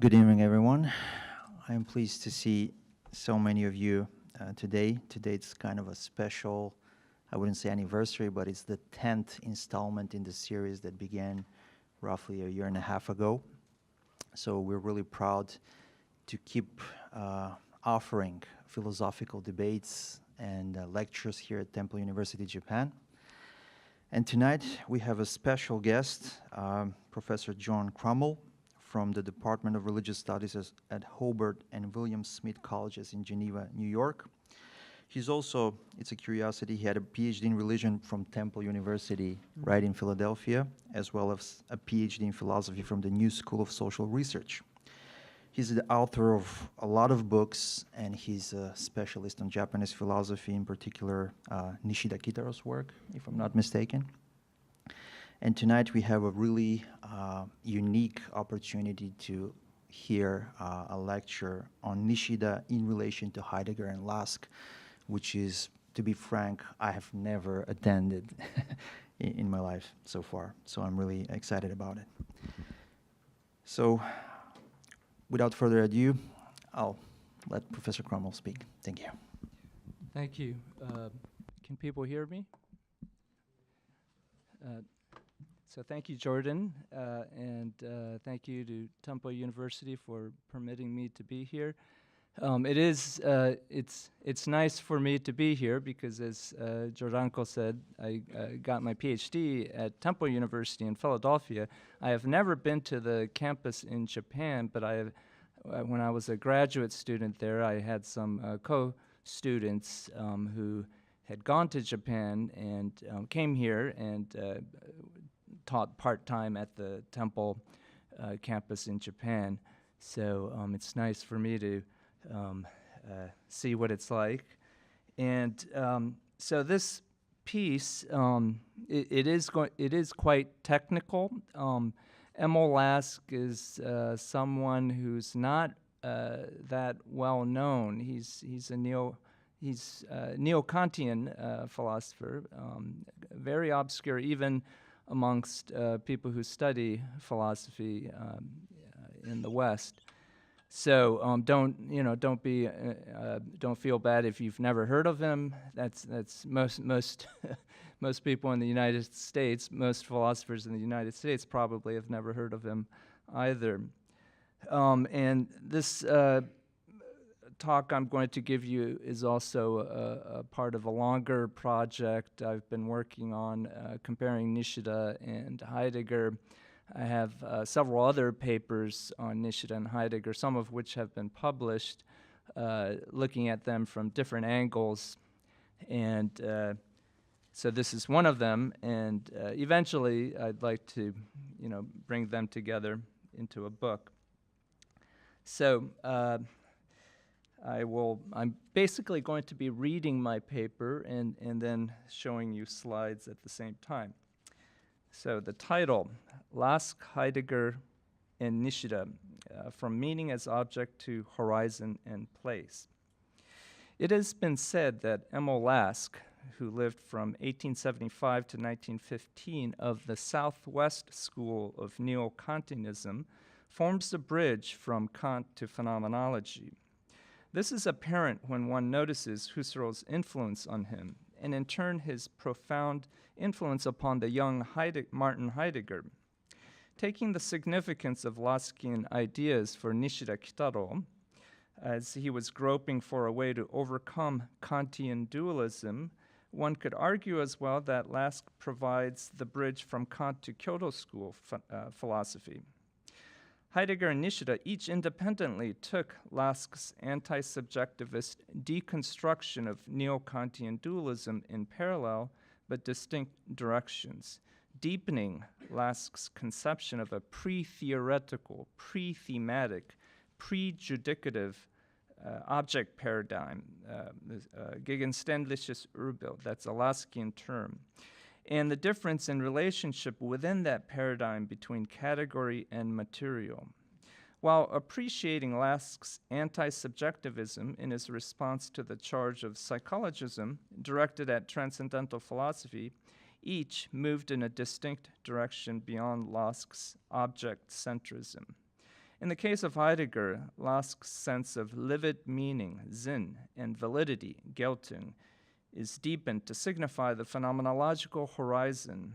Good evening, everyone. I am pleased to see so many of you today. Today it's kind of a special, I wouldn't say anniversary, but it's the 10th installment in the series that began roughly a year and a half ago. So we're really proud to keep offering philosophical debates and lectures here at Temple University, Japan. And tonight we have a special guest, Professor John Krummel, from the Department of Religious Studies at Hobart and William Smith Colleges in Geneva, New York. He's also, it's a curiosity, he had a PhD in religion from Temple University right in Philadelphia, as well as a PhD in philosophy from the New School of Social Research. He's the author of a lot of books, and he's a specialist on Japanese philosophy, in particular Nishida Kitaro's work, if I'm not mistaken. And tonight we have a really unique opportunity to hear a lecture on Nishida in relation to Heidegger and Lask, which is, to be frank, I have never attended in my life so far. So I'm really excited about it. So without further ado, I'll let Professor Krummel speak. Thank you. Thank you. Can people hear me? So thank you, Jordan, and thank you to Temple University for permitting me to be here. It's nice for me to be here because, as Jordanco said, I got my PhD at Temple University in Philadelphia. I have never been to the campus in Japan, but when I was a graduate student there, I had some co-students who had gone to Japan and came here and taught part-time at the Temple campus in Japan. So it's nice for me to see what it's like. And so this piece, it is quite technical. Emil Lask is someone who's not that well known. He's a Neo-Kantian philosopher, very obscure even amongst people who study philosophy in the West. So don't feel bad if you've never heard of him. That's most most people in the United States, most philosophers in the United States probably have never heard of him either. And this talk I'm going to give you is also a part of a longer project I've been working on comparing Nishida and Heidegger. I have several other papers on Nishida and Heidegger, some of which have been published, looking at them from different angles. And so this is one of them, and eventually I'd like to bring them together into a book. So I'm basically going to be reading my paper and then showing you slides at the same time. So the title, Lask, Heidegger, and Nishida, From Meaning as Object to Horizon and Place. It has been said that Emil Lask, who lived from 1875 to 1915 of the Southwest School of Neo-Kantianism, forms the bridge from Kant to phenomenology. This is apparent when one notices Husserl's influence on him, and in turn his profound influence upon the young Martin Heidegger. Taking the significance of Laskian ideas for Nishida Kitaro, as he was groping for a way to overcome Kantian dualism, one could argue as well that Lask provides the bridge from Kant to Kyoto School philosophy. Heidegger and Nishida each independently took Lask's anti-subjectivist deconstruction of Neo-Kantian dualism in parallel but distinct directions, deepening Lask's conception of a pre-theoretical, pre-thematic, pre-judicative object paradigm, gegenständliches Urbild, that's a Laskian term, and the difference in relationship within that paradigm between category and material. While appreciating Lask's anti-subjectivism in his response to the charge of psychologism directed at transcendental philosophy, each moved in a distinct direction beyond Lask's object centrism. In the case of Heidegger, Lask's sense of livid meaning, Sinn, and validity, Geltung, is deepened to signify the phenomenological horizon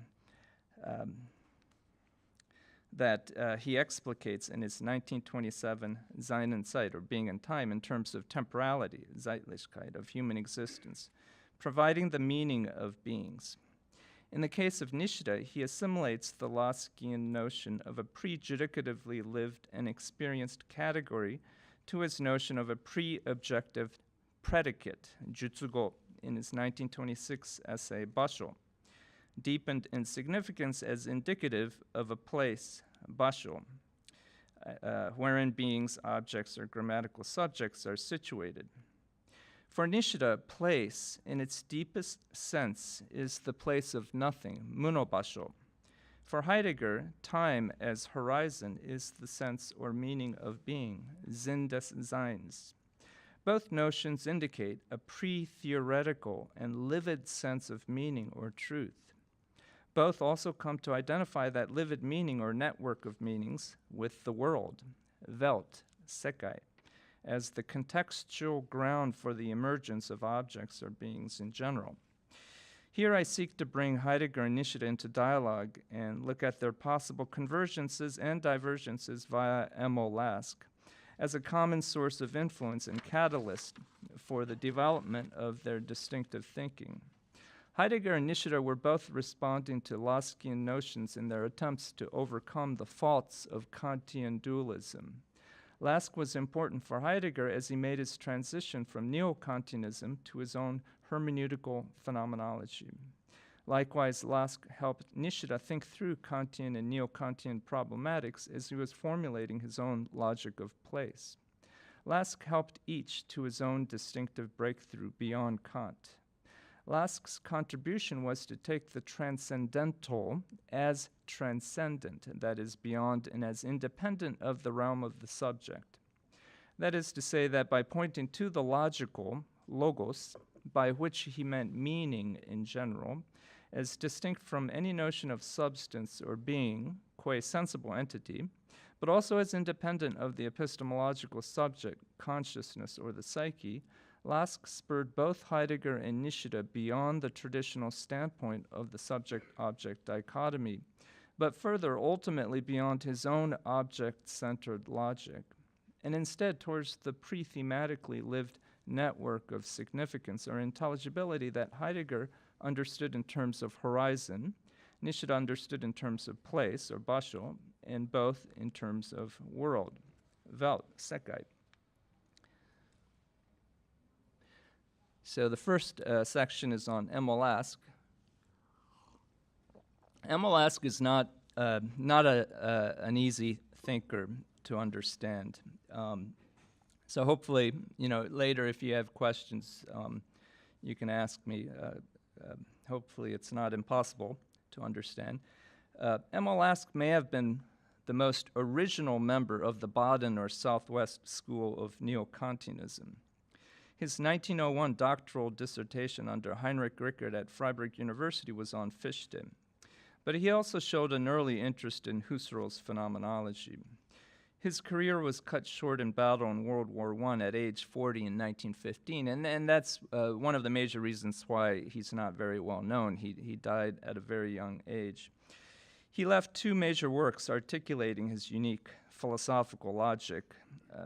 that he explicates in his 1927 Sein und Zeit, or Being and Time, in terms of temporality, Zeitlichkeit, of human existence, providing the meaning of beings. In the case of Nishida, he assimilates the Laskian notion of a prejudicatively lived and experienced category to his notion of a pre-objective predicate, jutsugo, in his 1926 essay, Basho, deepened in significance as indicative of a place, basho, wherein beings, objects, or grammatical subjects are situated. For Nishida, place, in its deepest sense, is the place of nothing, munobasho. For Heidegger, time as horizon is the sense or meaning of being, Sinn des Seins. Both notions indicate a pre-theoretical and livid sense of meaning or truth. Both also come to identify that livid meaning or network of meanings with the world, Welt, Sekai, as the contextual ground for the emergence of objects or beings in general. Here I seek to bring Heidegger and Nishida into dialogue and look at their possible convergences and divergences via Emil Lask as a common source of influence and catalyst for the development of their distinctive thinking. Heidegger and Nishida were both responding to Laskian notions in their attempts to overcome the faults of Kantian dualism. Lask was important for Heidegger as he made his transition from Neo-Kantianism to his own hermeneutical phenomenology. Likewise, Lask helped Nishida think through Kantian and Neo-Kantian problematics as he was formulating his own logic of place. Lask helped each to his own distinctive breakthrough beyond Kant. Lask's contribution was to take the transcendental as transcendent, that is, beyond and as independent of the realm of the subject. That is to say that by pointing to the logical, logos, by which he meant meaning in general, as distinct from any notion of substance or being, qua sensible entity, but also as independent of the epistemological subject, consciousness, or the psyche, Lask spurred both Heidegger and Nishida beyond the traditional standpoint of the subject-object dichotomy, but further, ultimately, beyond his own object-centered logic, and instead towards the pre-thematically lived network of significance or intelligibility that Heidegger understood in terms of horizon, Nishida understood in terms of place, or basho, and both in terms of world, Welt, Sekai. So the first section is on Emil Lask. Emil Lask is not an easy thinker to understand. So hopefully, later if you have questions, you can ask me. Hopefully it's not impossible to understand. Emil Lask may have been the most original member of the Baden or Southwest School of Neo-Kantianism. His 1901 doctoral dissertation under Heinrich Rickert at Freiburg University was on Fichte, but he also showed an early interest in Husserl's phenomenology. His career was cut short in battle in World War I at age 40 in 1915, and that's one of the major reasons why he's not very well known. He died at a very young age. He left two major works articulating his unique philosophical logic,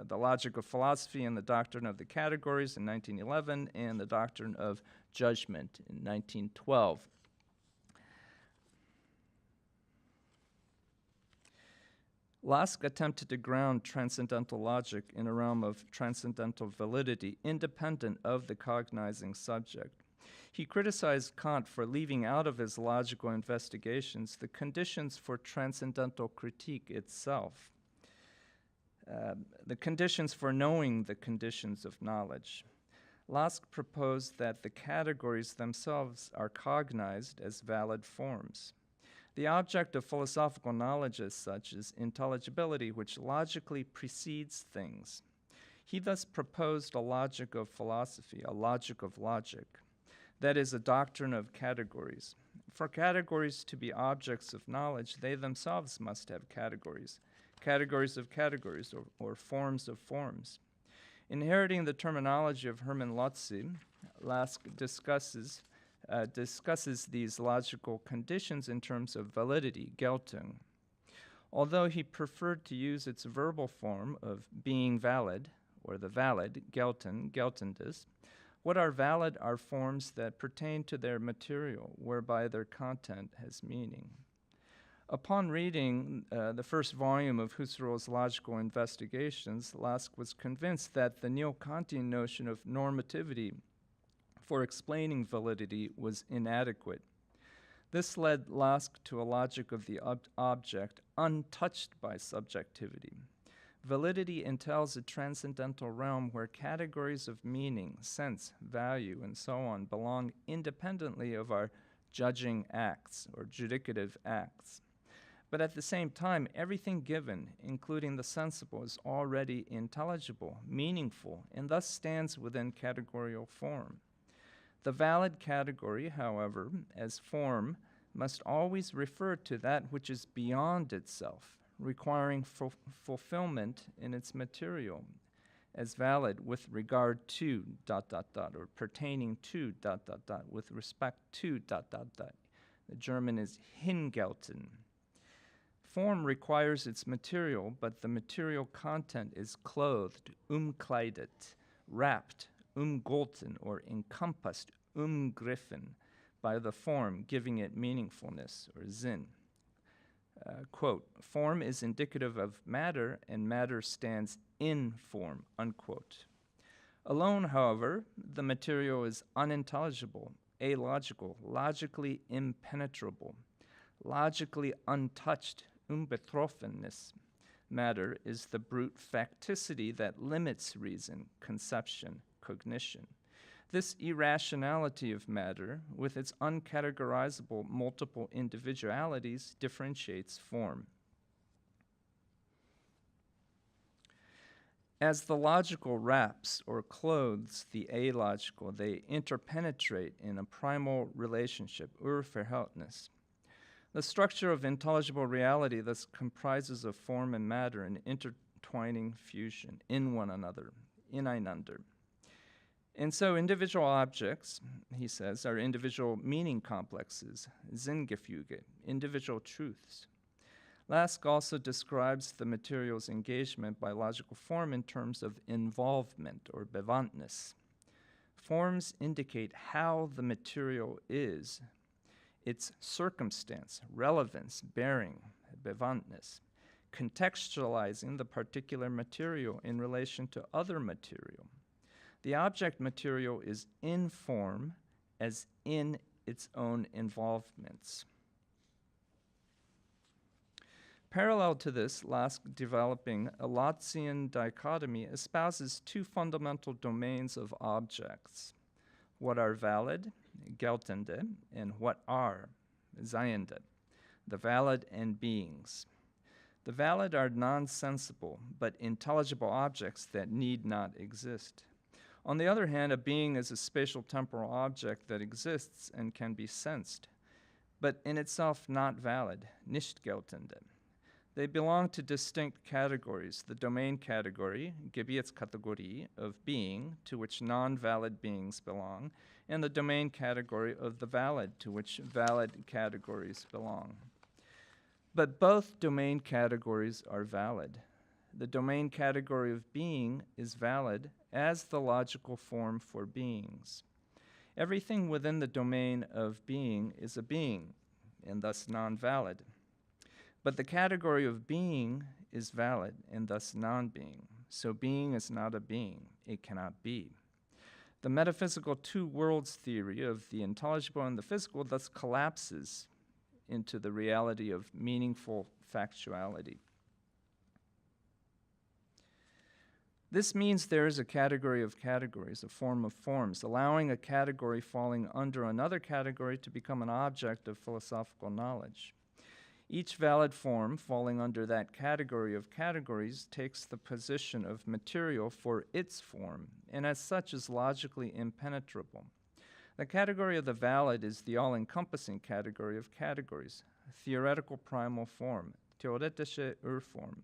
The Logic of Philosophy and the Doctrine of the Categories in 1911, and The Doctrine of Judgment in 1912. Lask attempted to ground transcendental logic in a realm of transcendental validity, independent of the cognizing subject. He criticized Kant for leaving out of his logical investigations the conditions for transcendental critique itself, the conditions for knowing the conditions of knowledge. Lask proposed that the categories themselves are cognized as valid forms. The object of philosophical knowledge as such is intelligibility, which logically precedes things. He thus proposed a logic of philosophy, a logic of logic, that is, a doctrine of categories. For categories to be objects of knowledge, they themselves must have categories. categories of categories, or forms of forms. Inheriting the terminology of Hermann Lotze, Lask discusses these logical conditions in terms of validity, Geltung. Although he preferred to use its verbal form of being valid, or the valid, gelten, geltendes, what are valid are forms that pertain to their material, whereby their content has meaning. Upon reading the first volume of Husserl's logical investigations, Lask was convinced that the Neo-Kantian notion of normativity for explaining validity was inadequate. This led Lask to a logic of the object untouched by subjectivity. Validity entails a transcendental realm where categories of meaning, sense, value, and so on belong independently of our judging acts or judicative acts. But at the same time, everything given, including the sensible, is already intelligible, meaningful, and thus stands within categorical form. The valid category, however, as form, must always refer to that which is beyond itself, requiring fulfillment in its material, as valid with regard to ... or pertaining to ... with respect to ... The German is hingelten. Form requires its material, but the material content is clothed, umkleidet, wrapped, umgolten, or encompassed, umgriffen, by the form, giving it meaningfulness, or Sinn. Quote, form is indicative of matter, and matter stands in form, unquote. Alone, however, the material is unintelligible, alogical, logically impenetrable, logically untouched, unbetroffenness. Matter is the brute facticity that limits reason, conception, cognition. This irrationality of matter, with its uncategorizable multiple individualities, differentiates form. As the logical wraps or clothes the alogical, they interpenetrate in a primal relationship, Urverhältnis. The structure of intelligible reality thus comprises of form and matter in intertwining fusion, in one another, ineinander. And so individual objects, he says, are individual meaning complexes, Sinngefüge, individual truths. Lask also describes the material's engagement by logical form in terms of involvement or bewandtnis. Forms indicate how the material is, its circumstance, relevance, bearing, bewandtnis, contextualizing the particular material in relation to other material. The object material is in form as in its own involvements. Parallel to this, Lask, developing a Lotzian dichotomy, espouses two fundamental domains of objects: what are valid, geltende, and what are, seiende, the valid and beings. The valid are non-sensible, but intelligible objects that need not exist. On the other hand, a being is a spatial temporal object that exists and can be sensed, but in itself not valid, nicht geltende. They belong to distinct categories: the domain category, Gebietskategorie, of being, to which non-valid beings belong, and the domain category of the valid, to which valid categories belong. But both domain categories are valid. The domain category of being is valid as the logical form for beings. Everything within the domain of being is a being, and thus non-valid. But the category of being is valid, and thus non-being. So being is not a being. It cannot be. The metaphysical two worlds theory of the intelligible and the physical thus collapses into the reality of meaningful factuality. This means there is a category of categories, a form of forms, allowing a category falling under another category to become an object of philosophical knowledge. Each valid form falling under that category of categories takes the position of material for its form, and as such is logically impenetrable. The category of the valid is the all-encompassing category of categories, theoretical primal form, theoretische Urform.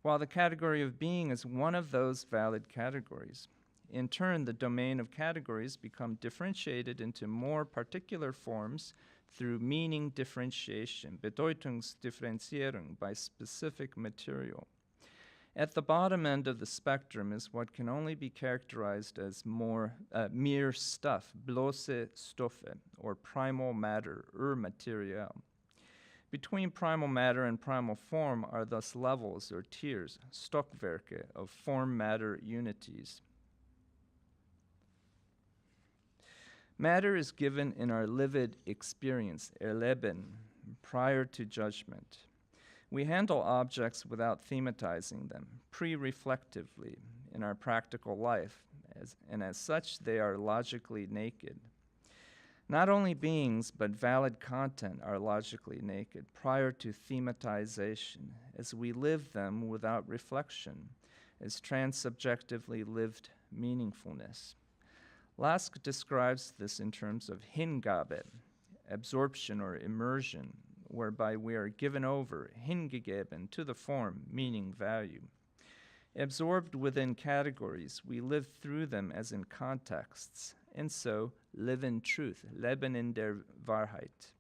while the category of being is one of those valid categories. In turn, the domain of categories become differentiated into more particular forms through meaning differentiation, Bedeutungsdifferenzierung, by specific material. At the bottom end of the spectrum is what can only be characterized as mere stuff, bloße Stoffe, or primal matter, Urmaterial. Between primal matter and primal form are thus levels or tiers, Stockwerke, of form-matter unities. Matter is given in our livid experience, Erleben, prior to judgment. We handle objects without thematizing them, pre-reflectively, in our practical life, and as such they are logically naked. Not only beings, but valid content are logically naked prior to thematization, as we live them without reflection, as transsubjectively lived meaningfulness. Lask describes this in terms of Hingabe, absorption or immersion, whereby we are given over, hingegeben, to the form, meaning, value. Absorbed within categories, we live through them as in contexts, and so live in truth, leben in der Wahrheit.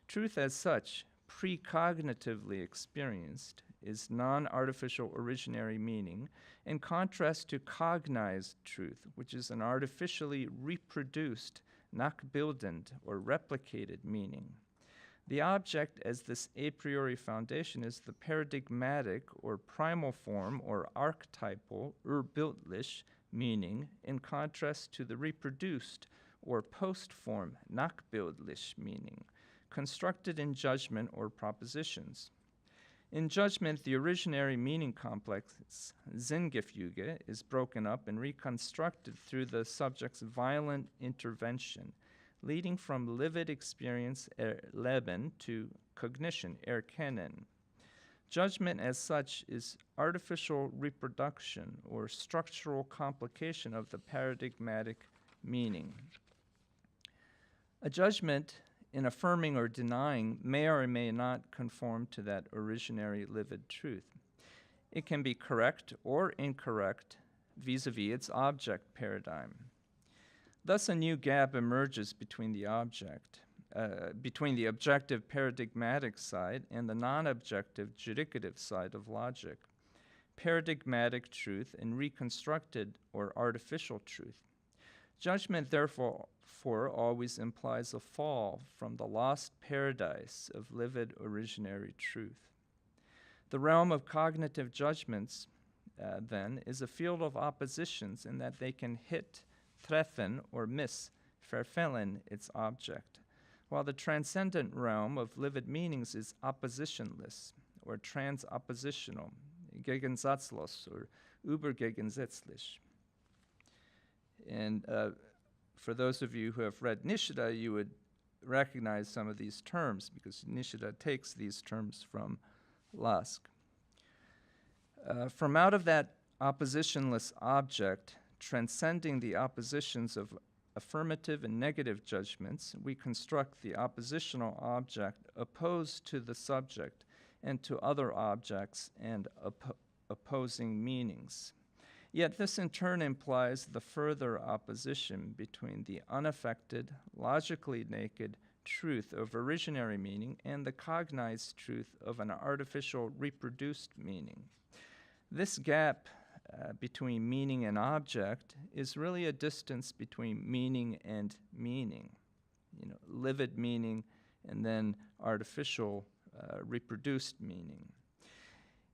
Truth as such, precognitively experienced, is non-artificial originary meaning, in contrast to cognized truth, which is an artificially reproduced, nachbildend, or replicated meaning. The object as this a priori foundation is the paradigmatic or primal form or archetypal, urbildlich, meaning, in contrast to the reproduced or post-form, nachbildlich meaning, constructed in judgment or propositions. In judgment, the originary meaning complex, Sinngefüge, is broken up and reconstructed through the subject's violent intervention, leading from livid experience, erleben, to cognition, erkennen. Judgment as such is artificial reproduction or structural complication of the paradigmatic meaning. A judgment in affirming or denying may or may not conform to that originary livid truth. It can be correct or incorrect vis-a-vis its object paradigm. Thus, a new gap emerges between the objective paradigmatic side and the non-objective judicative side of logic, paradigmatic truth and reconstructed or artificial truth. Judgment, therefore, always implies a fall from the lost paradise of livid originary truth. The realm of cognitive judgments, then, is a field of oppositions in that they can hit, treffen, or miss, verfehlen, its object, while the transcendent realm of livid meanings is oppositionless, or transoppositional, gegensatzlos, or übergegensätzlich. And for those of you who have read Nishida, you would recognize some of these terms because Nishida takes these terms from Lask. From out of that oppositionless object, transcending the oppositions of affirmative and negative judgments, we construct the oppositional object opposed to the subject and to other objects and opposing meanings. Yet this in turn implies the further opposition between the unaffected, logically naked truth of originary meaning and the cognized truth of an artificial reproduced meaning. This gap between meaning and object is really a distance between meaning and meaning, livid meaning and then artificial reproduced meaning.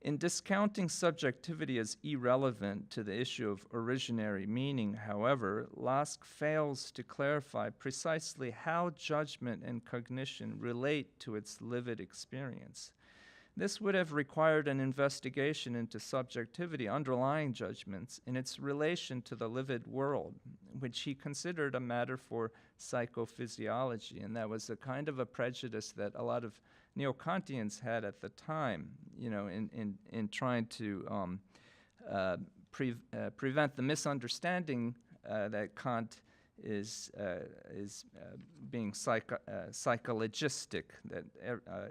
In discounting subjectivity as irrelevant to the issue of originary meaning, however, Lask fails to clarify precisely how judgment and cognition relate to its livid experience. This would have required an investigation into subjectivity underlying judgments in its relation to the livid world, which he considered a matter for psychophysiology, and that was a kind of a prejudice that a lot of Neo-Kantians had at the time, in trying to prevent the misunderstanding that Kant is being psychologistic, that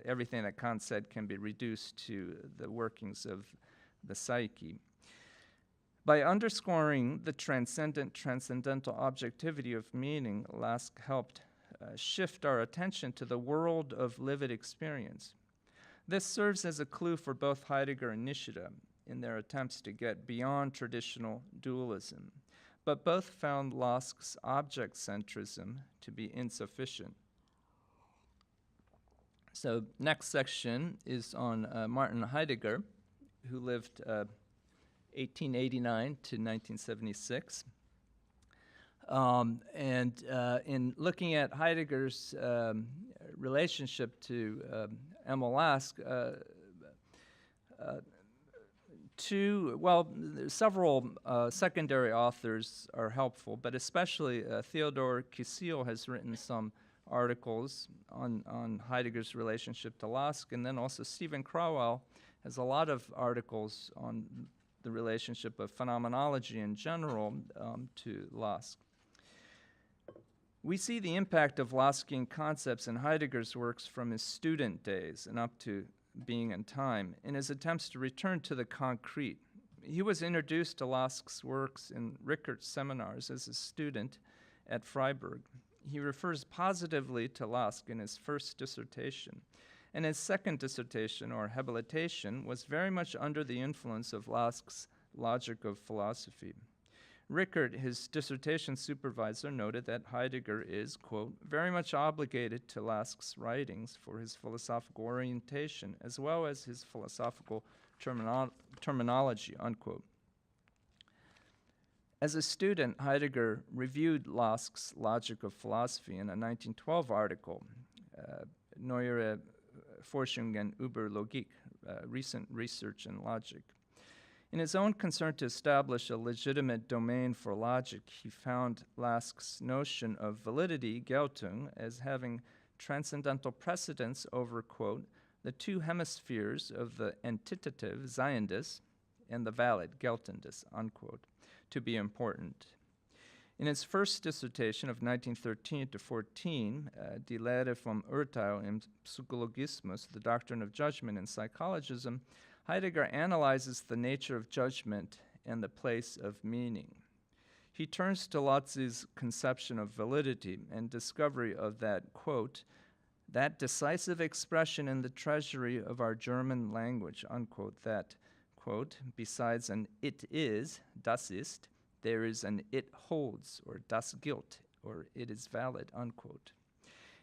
everything that Kant said can be reduced to the workings of the psyche. By underscoring the transcendental objectivity of meaning, Lask helped shift our attention to the world of lived experience. This serves as a clue for both Heidegger and Nishida in their attempts to get beyond traditional dualism, but both found Lask's object centrism to be insufficient. So next section is on Martin Heidegger, who lived 1889 to 1976. In looking at Heidegger's relationship to Emil Lask, several secondary authors are helpful, but especially Theodor Kisil has written some articles on Heidegger's relationship to Lask, and then also Stephen Krummel has a lot of articles on the relationship of phenomenology in general to Lask. We see the impact of Laskian concepts in Heidegger's works from his student days and up to Being and Time in his attempts to return to the concrete. He was introduced to Lask's works in Rickert's seminars as a student at Freiburg. He refers positively to Lask in his first dissertation, and his second dissertation, or habilitation, was very much under the influence of Lask's logic of philosophy. Rickert, his dissertation supervisor, noted that Heidegger is, quote, very much obligated to Lask's writings for his philosophical orientation as well as his philosophical terminology, unquote. As a student, Heidegger reviewed Lask's Logic of Philosophy in a 1912 article, Neuere Forschungen über Logik, Recent Research in Logic. In his own concern to establish a legitimate domain for logic, he found Lask's notion of validity, Geltung, as having transcendental precedence over, quote, the two hemispheres of the entitative, Seiendes, and the valid, Geltendes, unquote, to be important. In his first dissertation of 1913 to 14, Die Lehre vom Urteil im Psychologismus, the Doctrine of Judgment in Psychologism, Heidegger analyzes the nature of judgment and the place of meaning. He turns to Lotze's conception of validity and discovery of that, quote, that decisive expression in the treasury of our German language, unquote, that, quote, besides an it is, das ist, there is an it holds, or das gilt, or it is valid, unquote.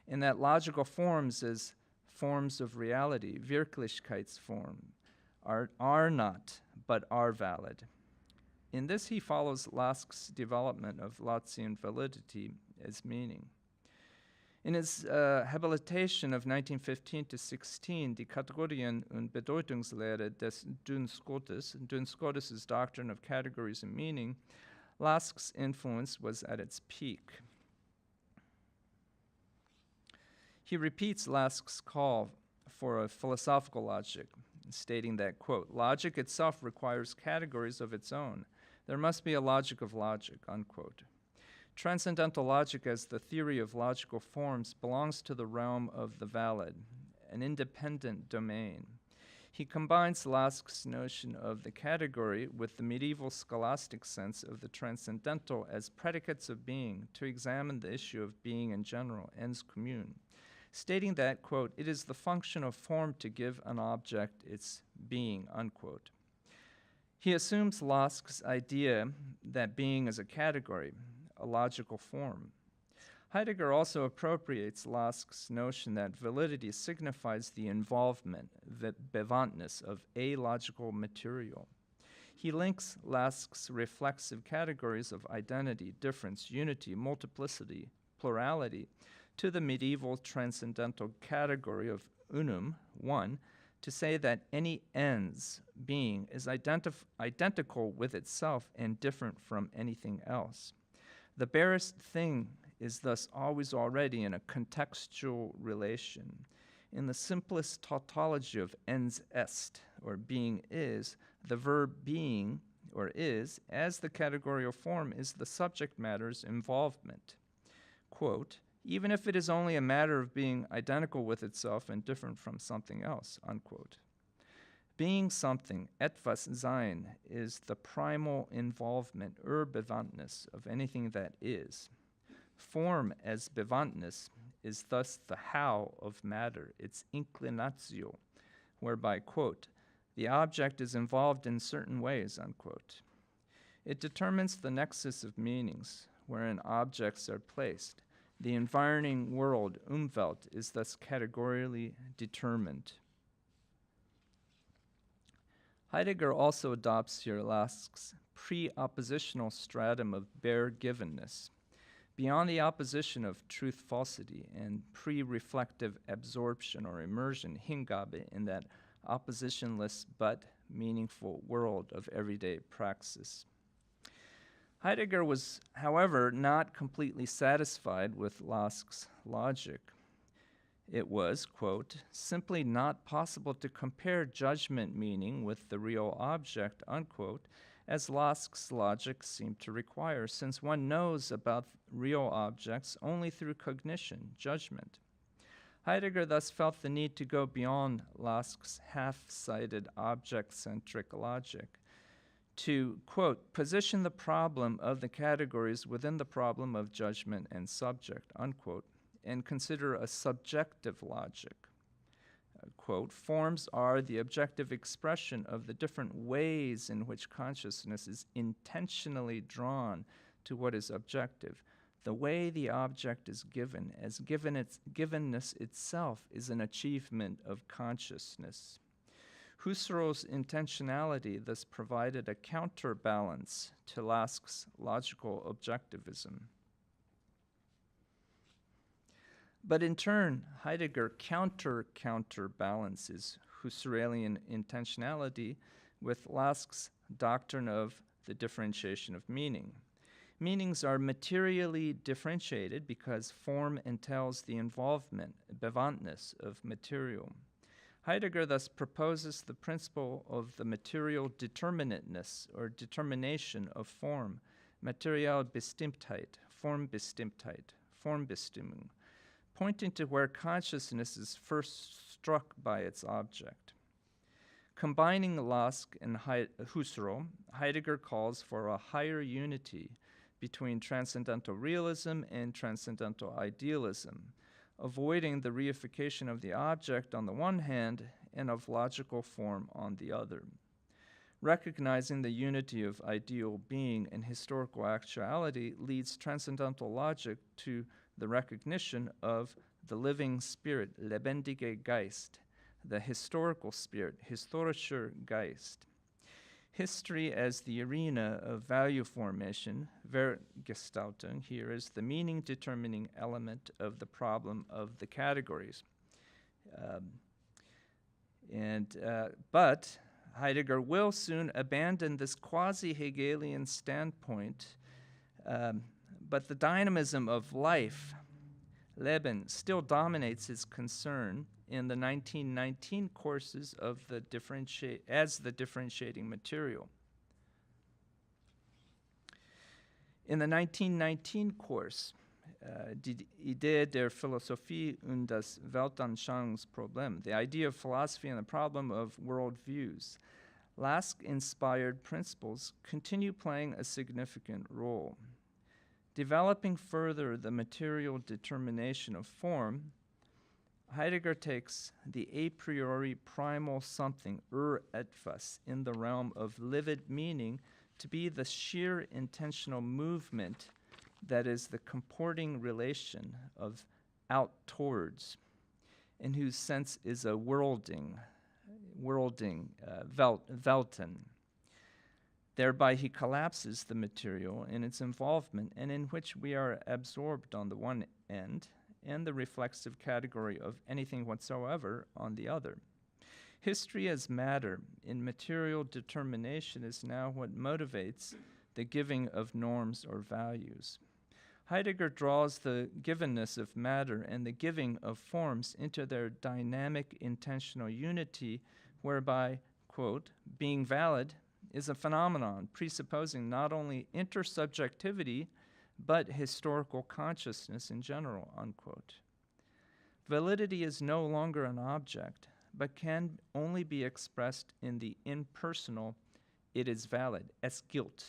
And that logical forms as forms of reality, Wirklichkeitsform, are not, but are valid. In this, he follows Lask's development of Lotzean validity as meaning. In his habilitation of 1915 to 16, Die Kategorien und Bedeutungslehre des Duns-Scotus' Doctrine of Categories and Meaning, Lask's influence was at its peak. He repeats Lask's call for a philosophical logic, stating that, quote, logic itself requires categories of its own. There must be a logic of logic, unquote. Transcendental logic as the theory of logical forms belongs to the realm of the valid, an independent domain. He combines Lask's notion of the category with the medieval scholastic sense of the transcendental as predicates of being to examine the issue of being in general, ens commun, stating that, quote, it is the function of form to give an object its being, unquote. He assumes Lask's idea that being is a category, a logical form. Heidegger also appropriates Lask's notion that validity signifies the involvement, the bewandtnis of a logical material. He links Lask's reflexive categories of identity, difference, unity, multiplicity, plurality, to the medieval transcendental category of unum, one, to say that any ens, being, is identical with itself and different from anything else. The barest thing is thus always already in a contextual relation. In the simplest tautology of ens est, or being is, the verb being, or is, as the categorical form, is the subject matter's involvement. Quote, even if it is only a matter of being identical with itself and different from something else, unquote. Being something, etwas sein, is the primal involvement, Bewandtnis, of anything that is. Form as Bewandtnis is thus the how of matter, its inclinatio, whereby, quote, the object is involved in certain ways, unquote. It determines the nexus of meanings, wherein objects are placed. The environing world, Umwelt, is thus categorically determined. Heidegger also adopts here Lask's pre-oppositional stratum of bare givenness. Beyond the opposition of truth-falsity and pre-reflective absorption or immersion, Hingabe, in that oppositionless but meaningful world of everyday praxis. Heidegger was, however, not completely satisfied with Lask's logic. It was, quote, simply not possible to compare judgment meaning with the real object, unquote, as Lask's logic seemed to require, since one knows about real objects only through cognition, judgment. Heidegger thus felt the need to go beyond Lask's half-sided object-centric logic to, quote, position the problem of the categories within the problem of judgment and subject, unquote, and consider a subjective logic. Quote, forms are the objective expression of the different ways in which consciousness is intentionally drawn to what is objective. The way the object is given, as givenness itself, is an achievement of consciousness. Husserl's intentionality thus provided a counterbalance to Lask's logical objectivism. But in turn, Heidegger counterbalances Husserlian intentionality with Lask's doctrine of the differentiation of meaning. Meanings are materially differentiated because form entails the involvement, Bewandtnis, of material. Heidegger thus proposes the principle of the material determinateness or determination of form, Materialbestimmtheit, Formbestimmung, pointing to where consciousness is first struck by its object. Combining Lask and Husserl, Heidegger calls for a higher unity between transcendental realism and transcendental idealism, avoiding the reification of the object on the one hand and of logical form on the other. Recognizing the unity of ideal being and historical actuality leads transcendental logic to the recognition of the living spirit, lebendige Geist, the historical spirit, historischer Geist. History as the arena of value formation, Wertgestaltung, here is the meaning-determining element of the problem of the categories. But Heidegger will soon abandon this quasi-Hegelian standpoint, but the dynamism of life, Leben, still dominates his concern in the 1919 courses of the differentiating material. In the 1919 course, Die Idee der Philosophie und das Weltanschauungsproblem, the idea of philosophy and the problem of worldviews, Lask-inspired principles continue playing a significant role. Developing further the material determination of form, Heidegger takes the a priori primal something, etwas, in the realm of livid meaning to be the sheer intentional movement that is the comporting relation of out towards, in whose sense is a worlding, Welten. Thereby he collapses the material in its involvement and in which we are absorbed on the one end and the reflexive category of anything whatsoever on the other. History as matter in material determination is now what motivates the giving of norms or values. Heidegger draws the givenness of matter and the giving of forms into their dynamic intentional unity, whereby, quote, being valid is a phenomenon presupposing not only intersubjectivity, but historical consciousness in general, unquote. Validity is no longer an object, but can only be expressed in the impersonal, it is valid, as guilt.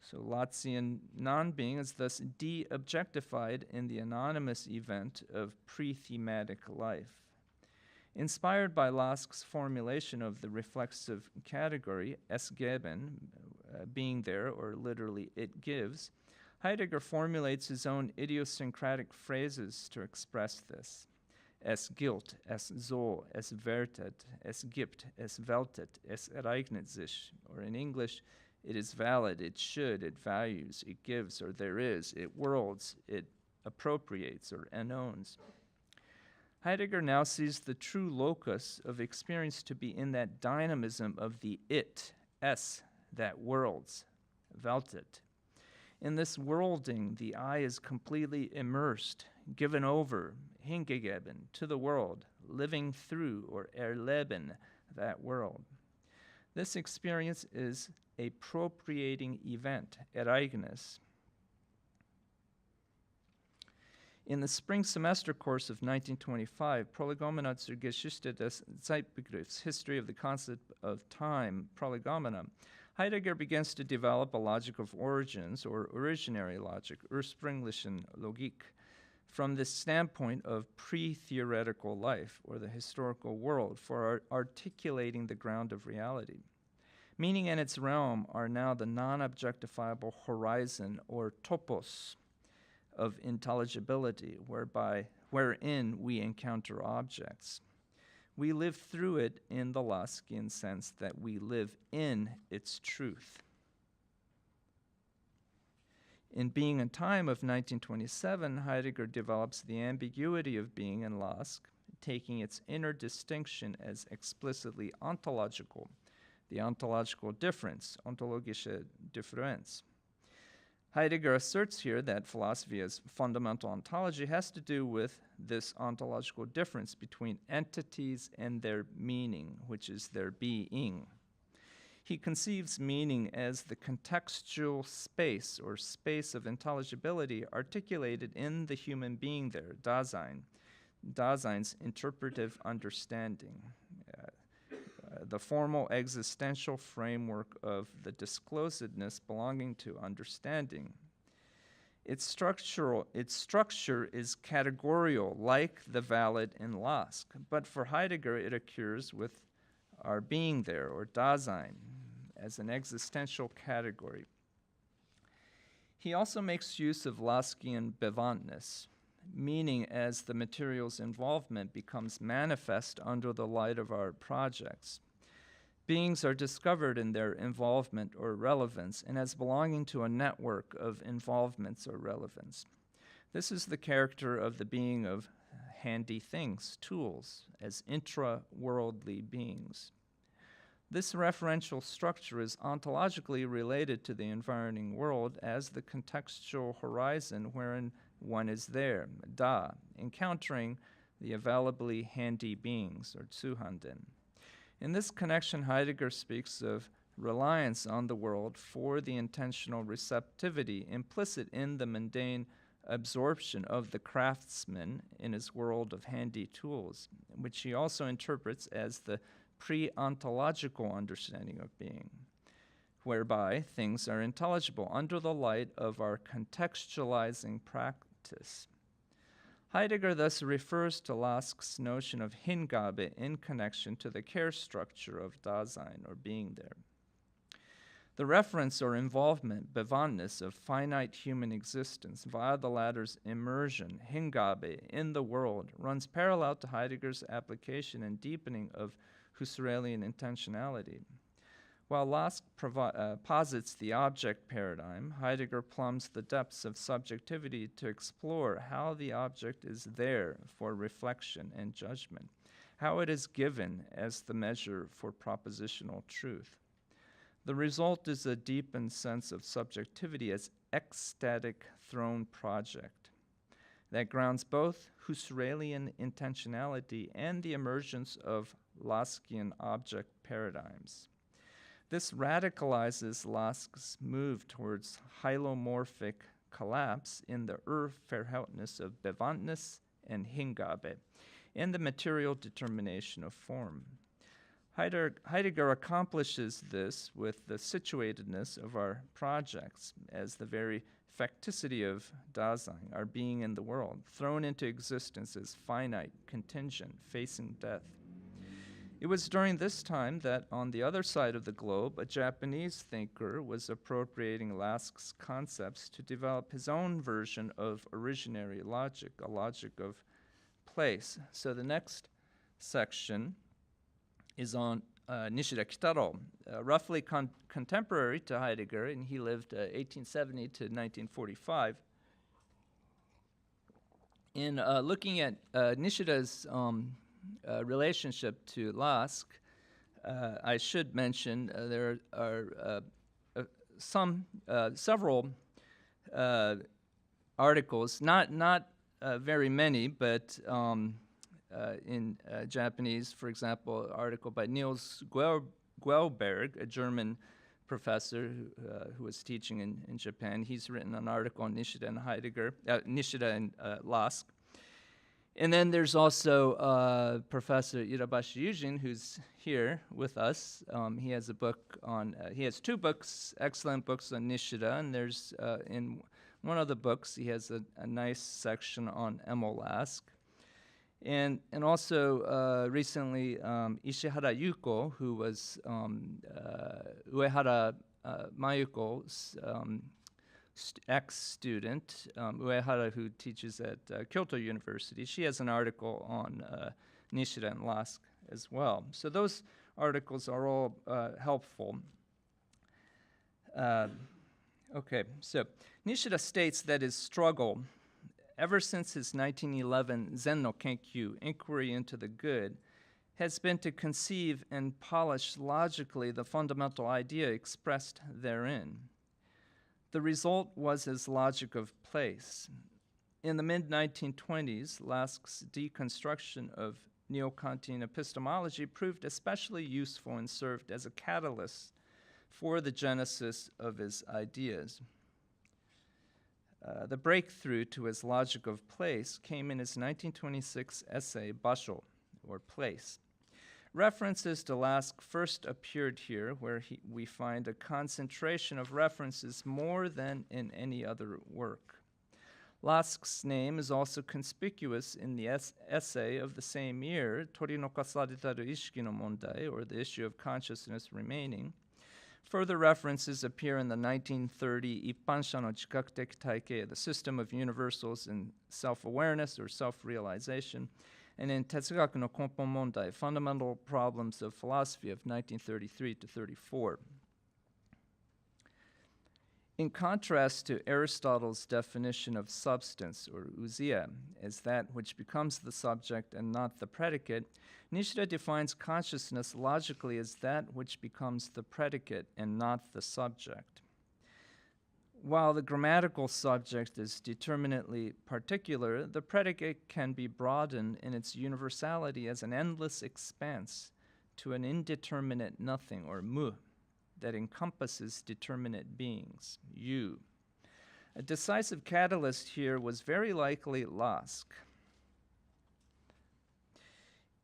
So Lotzian non-being is thus de-objectified in the anonymous event of pre-thematic life. Inspired by Lask's formulation of the reflexive category, es geben, being there, or literally it gives, Heidegger formulates his own idiosyncratic phrases to express this. Es gilt, es soll, es wertet, es gibt, es weltet, es ereignet sich, or in English, it is valid, it should, it values, it gives, or there is, it worlds, it appropriates, or owns. Heidegger now sees the true locus of experience to be in that dynamism of the it, es, that worlds, weltet. In this worlding, the I is completely immersed, given over, hingegeben, to the world, living through, or erleben, that world. This experience is a propitiating event, Ereignis. In the spring semester course of 1925, Prolegomena zur Geschichte des Zeitbegriffs, History of the Concept of Time, Prolegomena, Heidegger begins to develop a logic of origins, or originary logic, ursprünglichen Logik, from the standpoint of pre-theoretical life, or the historical world, for articulating the ground of reality. Meaning and its realm are now the non-objectifiable horizon, or topos, of intelligibility, wherein we encounter objects. We live through it in the Laskian sense that we live in its truth. In Being and Time of 1927, Heidegger develops the ambiguity of being in Lask, taking its inner distinction as explicitly ontological, the ontological difference, ontologische Differenz. Heidegger asserts here that philosophy as fundamental ontology has to do with this ontological difference between entities and their meaning, which is their being. He conceives meaning as the contextual space, or space of intelligibility, articulated in the human being there, Dasein, Dasein's interpretive understanding, the formal existential framework of the disclosedness belonging to understanding. Its structure is categorial, like the valid in Lask, but for Heidegger it occurs with our being there, or Dasein, as an existential category. He also makes use of Laskian Bewandtnis, meaning as the material's involvement becomes manifest under the light of our projects. Beings are discovered in their involvement or relevance and as belonging to a network of involvements or relevance. This is the character of the being of handy things, tools, as intra-worldly beings. This referential structure is ontologically related to the environing world as the contextual horizon wherein one is there, da, encountering the availably handy beings, or Zuhanden. In this connection, Heidegger speaks of reliance on the world for the intentional receptivity implicit in the mundane absorption of the craftsman in his world of handy tools, which he also interprets as the pre-ontological understanding of being, whereby things are intelligible under the light of our contextualizing practice. Heidegger thus refers to Lask's notion of Hingabe in connection to the care structure of Dasein, or being there. The reference or involvement, Bewandtnis, of finite human existence via the latter's immersion, Hingabe, in the world, runs parallel to Heidegger's application and deepening of Husserlian intentionality. While Lask posits the object paradigm, Heidegger plumbs the depths of subjectivity to explore how the object is there for reflection and judgment, how it is given as the measure for propositional truth. The result is a deepened sense of subjectivity as ecstatic throne project that grounds both Husserlian intentionality and the emergence of Laskian object paradigms. This radicalizes Lask's move towards hylomorphic collapse in the Verhältnis of Bewandtnis and Hingabe, and the material determination of form. Heidegger accomplishes this with the situatedness of our projects as the very facticity of Dasein, our being in the world, thrown into existence as finite, contingent, facing death. It was during this time that on the other side of the globe, a Japanese thinker was appropriating Lask's concepts to develop his own version of originary logic, a logic of place. So the next section is on Nishida Kitaro, roughly contemporary to Heidegger, and he lived 1870 to 1945. In looking at Nishida's relationship to Lask, I should mention there are several articles, not very many, but in Japanese, for example, an article by Niels Guellberg, a German professor who was teaching in Japan. He's written an article on Nishida and Heidegger, Nishida and Lask. And then there's also Professor Irabashi Yujin, who's here with us. He has a book on, he has two books, excellent books on Nishida, and there's, in one of the books, he has a nice section on Emil Lask. And also recently, Ishihara Yuko, who was Uehara Mayuko's ex-student, Uehara, who teaches at Kyoto University, she has an article on Nishida and Lask as well. So those articles are all helpful. Okay, so Nishida states that his struggle, ever since his 1911 Zen no Kenkyu, Inquiry into the Good, has been to conceive and polish logically the fundamental idea expressed therein. The result was his logic of place. In the mid-1920s, Lask's deconstruction of Neo-Kantian epistemology proved especially useful and served as a catalyst for the genesis of his ideas. The breakthrough to his logic of place came in his 1926 essay, Basho, or Place. References to Lask first appeared here, where we find a concentration of references more than in any other work. Lask's name is also conspicuous in the essay of the same year, Tori no Kasaretaru Ishiki no Mondai, or the issue of consciousness remaining. Further references appear in the 1930 Ippansha no Jikakuteki Taikei, the system of universals in self-awareness or self-realization, and in Tetsugaku no Konpon Mondai, fundamental problems of philosophy of 1933 to 34. In contrast to Aristotle's definition of substance, or ousia, as that which becomes the subject and not the predicate, Nishida defines consciousness logically as that which becomes the predicate and not the subject. While the grammatical subject is determinately particular, the predicate can be broadened in its universality as an endless expanse to an indeterminate nothing, or mu, that encompasses determinate beings, you. A decisive catalyst here was very likely Lask.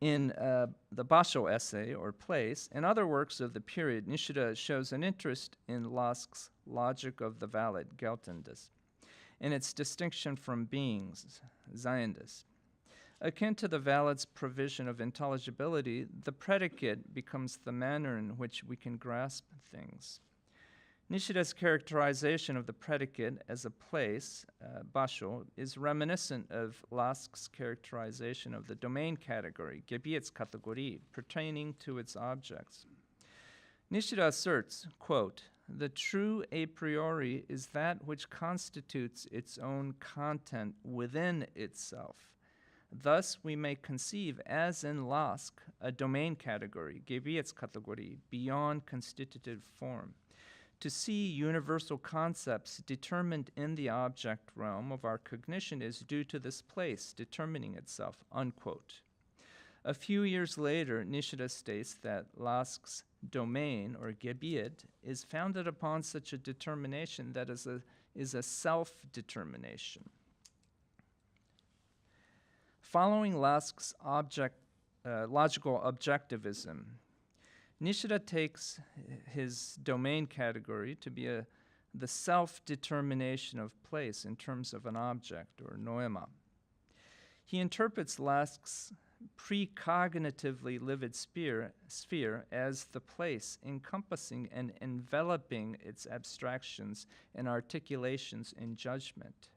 In the Basho essay, or Place, and other works of the period, Nishida shows an interest in Lask's logic of the valid, Geltendes, and its distinction from beings, Seiendes. Akin to the valid's provision of intelligibility, the predicate becomes the manner in which we can grasp things. Nishida's characterization of the predicate as a place, basho, is reminiscent of Lask's characterization of the domain category, Gebietskategorie, pertaining to its objects. Nishida asserts, quote, "The true a priori is that which constitutes its own content within itself. Thus we may conceive, as in Lask, a domain category, Gebietskategorie, beyond constitutive form. To see universal concepts determined in the object realm of our cognition is due to this place determining itself," unquote. A few years later, Nishida states that Lask's domain, or Gebiet, is founded upon such a determination that is a self-determination. Following Lask's logical objectivism, Nishida takes his domain category to be the self-determination of place in terms of an object, or noema. He interprets Lask's precognitively livid sphere as the place encompassing and enveloping its abstractions and articulations in judgment.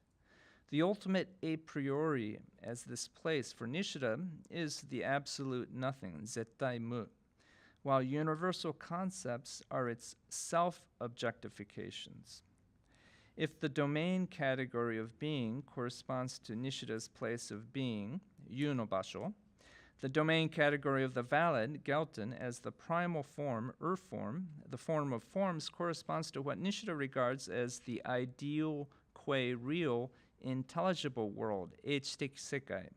The ultimate a priori as this place for Nishida is the absolute nothing, zettai mu, while universal concepts are its self-objectifications. If the domain category of being corresponds to Nishida's place of being, yu no basho, the domain category of the valid, gelten, as the primal form, form, the form of forms, corresponds to what Nishida regards as the ideal, qua real, intelligible world, eijiteki sekai,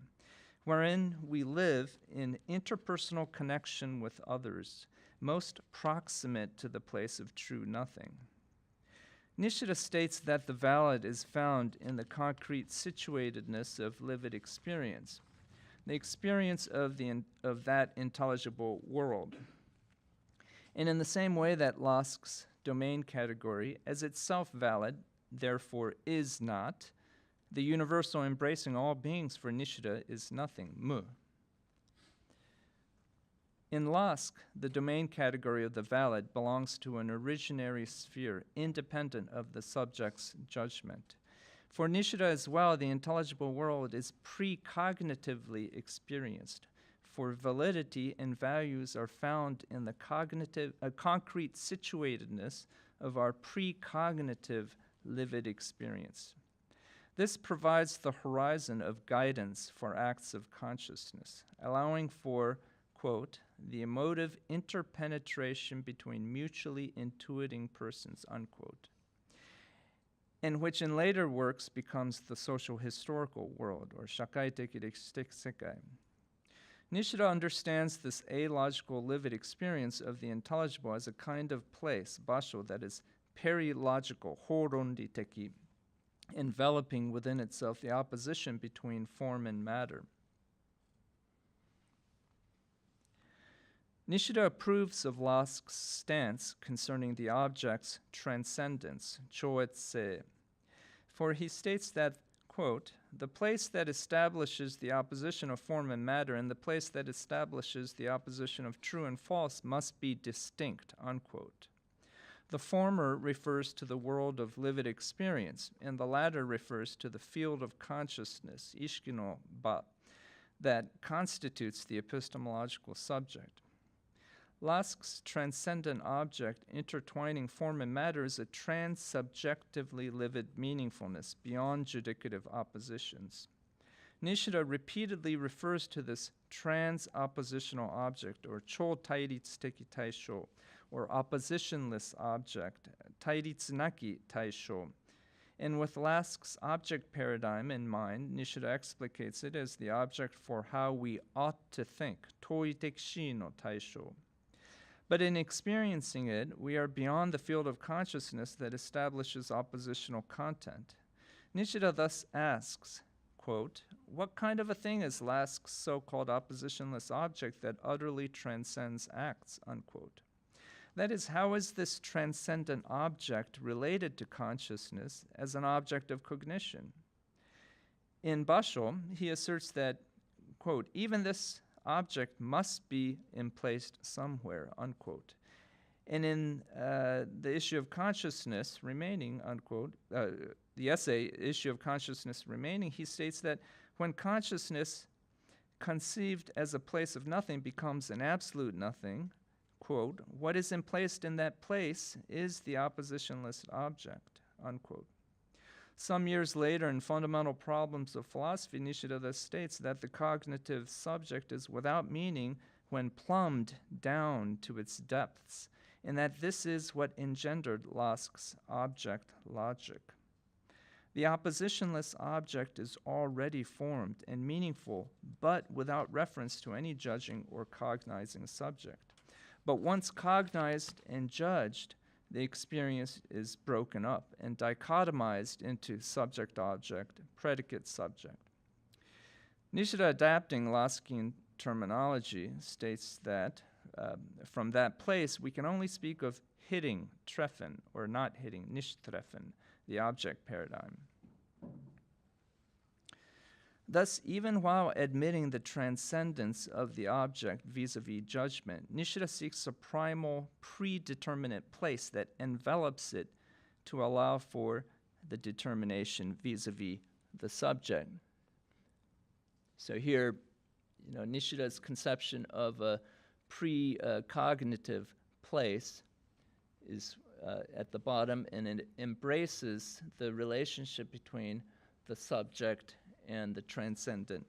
wherein we live in interpersonal connection with others, most proximate to the place of true nothing. Nishida states that the valid is found in the concrete situatedness of livid experience, the experience of that intelligible world. And in the same way that Lask's domain category, as itself valid, therefore is not, the universal embracing all beings for Nishida is nothing, mu. In Lask, the domain category of the valid belongs to an originary sphere independent of the subject's judgment. For Nishida as well, the intelligible world is precognitively experienced, for validity and values are found in the concrete situatedness of our precognitive livid experience. This provides the horizon of guidance for acts of consciousness, allowing for, quote, the emotive interpenetration between mutually intuiting persons, unquote, and which in later works becomes the social historical world, or shakaiteki rekshiteki sekai. Nishida understands this alogical livid experience of the intelligible as a kind of place, basho, that is perilogical, horonditeki, enveloping within itself the opposition between form and matter. Nishida approves of Lask's stance concerning the object's transcendence, choetse, for he states that, quote, the place that establishes the opposition of form and matter and the place that establishes the opposition of true and false must be distinct, unquote. The former refers to the world of livid experience, and the latter refers to the field of consciousness, ishiki no ba, that constitutes the epistemological subject. Lask's transcendent object intertwining form and matter is a trans-subjectively livid meaningfulness beyond judicative oppositions. Nishida repeatedly refers to this trans-oppositional object, or cho tairitsu-teki taisho, or oppositionless object, tairitsu-naki taisho. And with Lask's object paradigm in mind, Nishida explicates it as the object for how we ought to think, toiteki shi no taisho. But in experiencing it, we are beyond the field of consciousness that establishes oppositional content. Nishida thus asks, quote, what kind of a thing is Lask's so-called oppositionless object that utterly transcends acts, unquote? That is, how is this transcendent object related to consciousness as an object of cognition? In Basho, he asserts that, quote, even this object must be emplaced somewhere, unquote. And in the issue of consciousness remaining, unquote, the essay, Issue of Consciousness Remaining, he states that when consciousness conceived as a place of nothing becomes an absolute nothing, quote, what is emplaced in that place is the oppositionless object, unquote. Some years later, in Fundamental Problems of Philosophy, Nishida thus states that the cognitive subject is without meaning when plumbed down to its depths, and that this is what engendered Lask's object logic. The oppositionless object is already formed and meaningful, but without reference to any judging or cognizing subject. But once cognized and judged, the experience is broken up and dichotomized into subject-object, predicate-subject. Nishida, adapting Laskian terminology, states that from that place we can only speak of hitting treffen or not hitting nicht-treffen, the object paradigm. Thus, even while admitting the transcendence of the object vis-a-vis judgment, Nishida seeks a primal, predeterminate place that envelops it to allow for the determination vis-a-vis the subject. So here, Nishida's conception of a precognitive place is at the bottom, and it embraces the relationship between the subject and the transcendent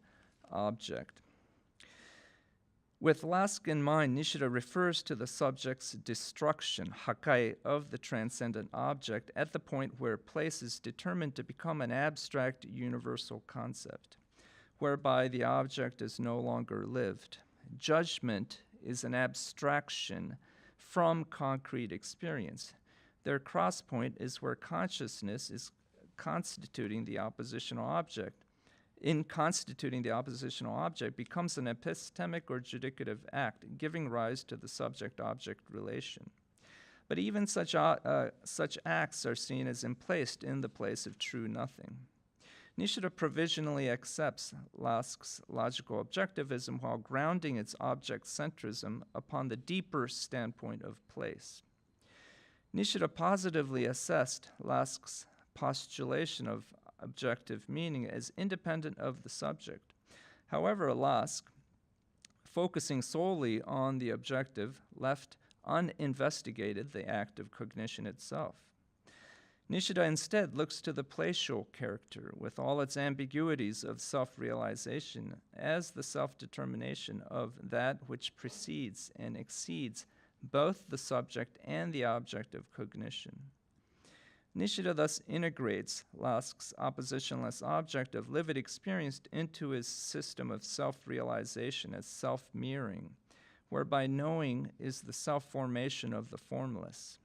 object. With Lask in mind, Nishida refers to the subject's destruction, hakai, of the transcendent object at the point where place is determined to become an abstract universal concept, whereby the object is no longer lived. Judgment is an abstraction from concrete experience. Their crosspoint is where consciousness is constituting the oppositional object. In constituting the oppositional object becomes an epistemic or judicative act, giving rise to the subject-object relation. But even such acts are seen as emplaced in the place of true nothing. Nishida provisionally accepts Lask's logical objectivism while grounding its object-centrism upon the deeper standpoint of place. Nishida positively assessed Lask's postulation of objective meaning as independent of the subject. However, Lask, focusing solely on the objective, left uninvestigated the act of cognition itself. Nishida instead looks to the placial character with all its ambiguities of self-realization as the self-determination of that which precedes and exceeds both the subject and the object of cognition. Nishida thus integrates Lask's oppositionless object of lived experience into his system of self-realization as self-mirroring, whereby knowing is the self-formation of the formless.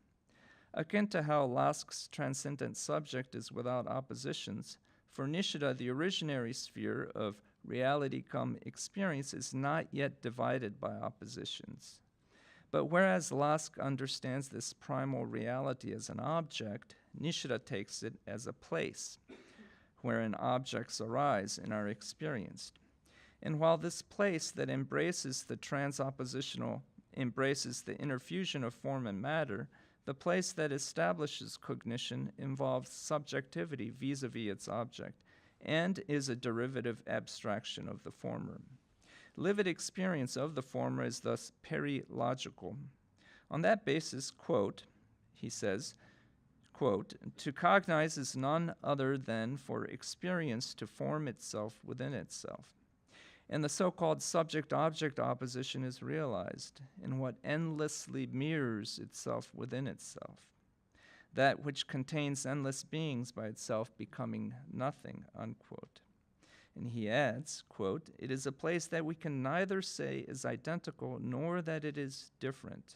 Akin to how Lask's transcendent subject is without oppositions, for Nishida the originary sphere of reality come experience is not yet divided by oppositions. But whereas Lask understands this primal reality as an object, Nishida takes it as a place wherein objects arise and are experienced. And while this place that embraces the transoppositional embraces the interfusion of form and matter, the place that establishes cognition involves subjectivity vis-a-vis its object and is a derivative abstraction of the former. Lived experience of the former is thus perilogical. On that basis, quote, he says, quote, to cognize is none other than for experience to form itself within itself. And the so-called subject-object opposition is realized in what endlessly mirrors itself within itself, that which contains endless beings by itself becoming nothing, unquote. And he adds, quote, it is a place that we can neither say is identical nor that it is different,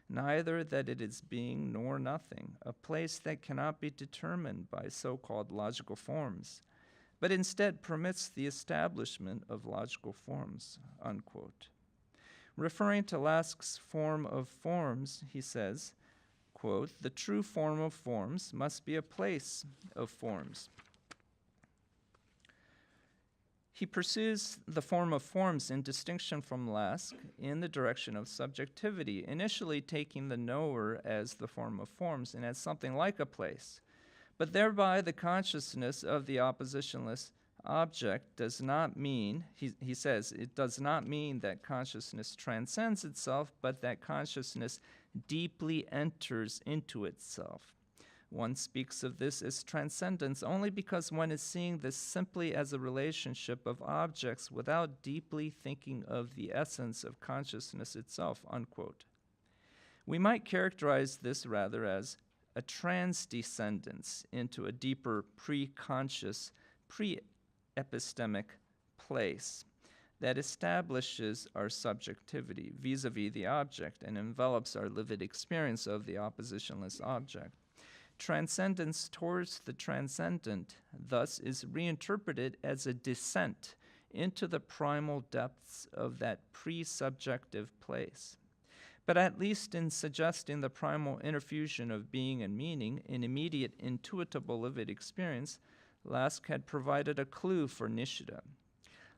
neither that it is being nor nothing, a place that cannot be determined by so-called logical forms, but instead permits the establishment of logical forms, unquote. Referring to Lask's form of forms, he says, quote, the true form of forms must be a place of forms. He pursues the form of forms in distinction from Lask in the direction of subjectivity, initially taking the knower as the form of forms and as something like a place. But thereby the consciousness of the oppositionless object does not mean, he says, it does not mean that consciousness transcends itself, but that consciousness deeply enters into itself. One speaks of this as transcendence only because one is seeing this simply as a relationship of objects without deeply thinking of the essence of consciousness itself, unquote. We might characterize this rather as a transdescendence into a deeper pre-conscious, pre-epistemic place that establishes our subjectivity vis-a-vis the object and envelops our lived experience of the oppositionless object. Transcendence towards the transcendent, thus, is reinterpreted as a descent into the primal depths of that pre-subjective place. But at least in suggesting the primal interfusion of being and meaning in immediate intuitable lived experience, Lask had provided a clue for Nishida.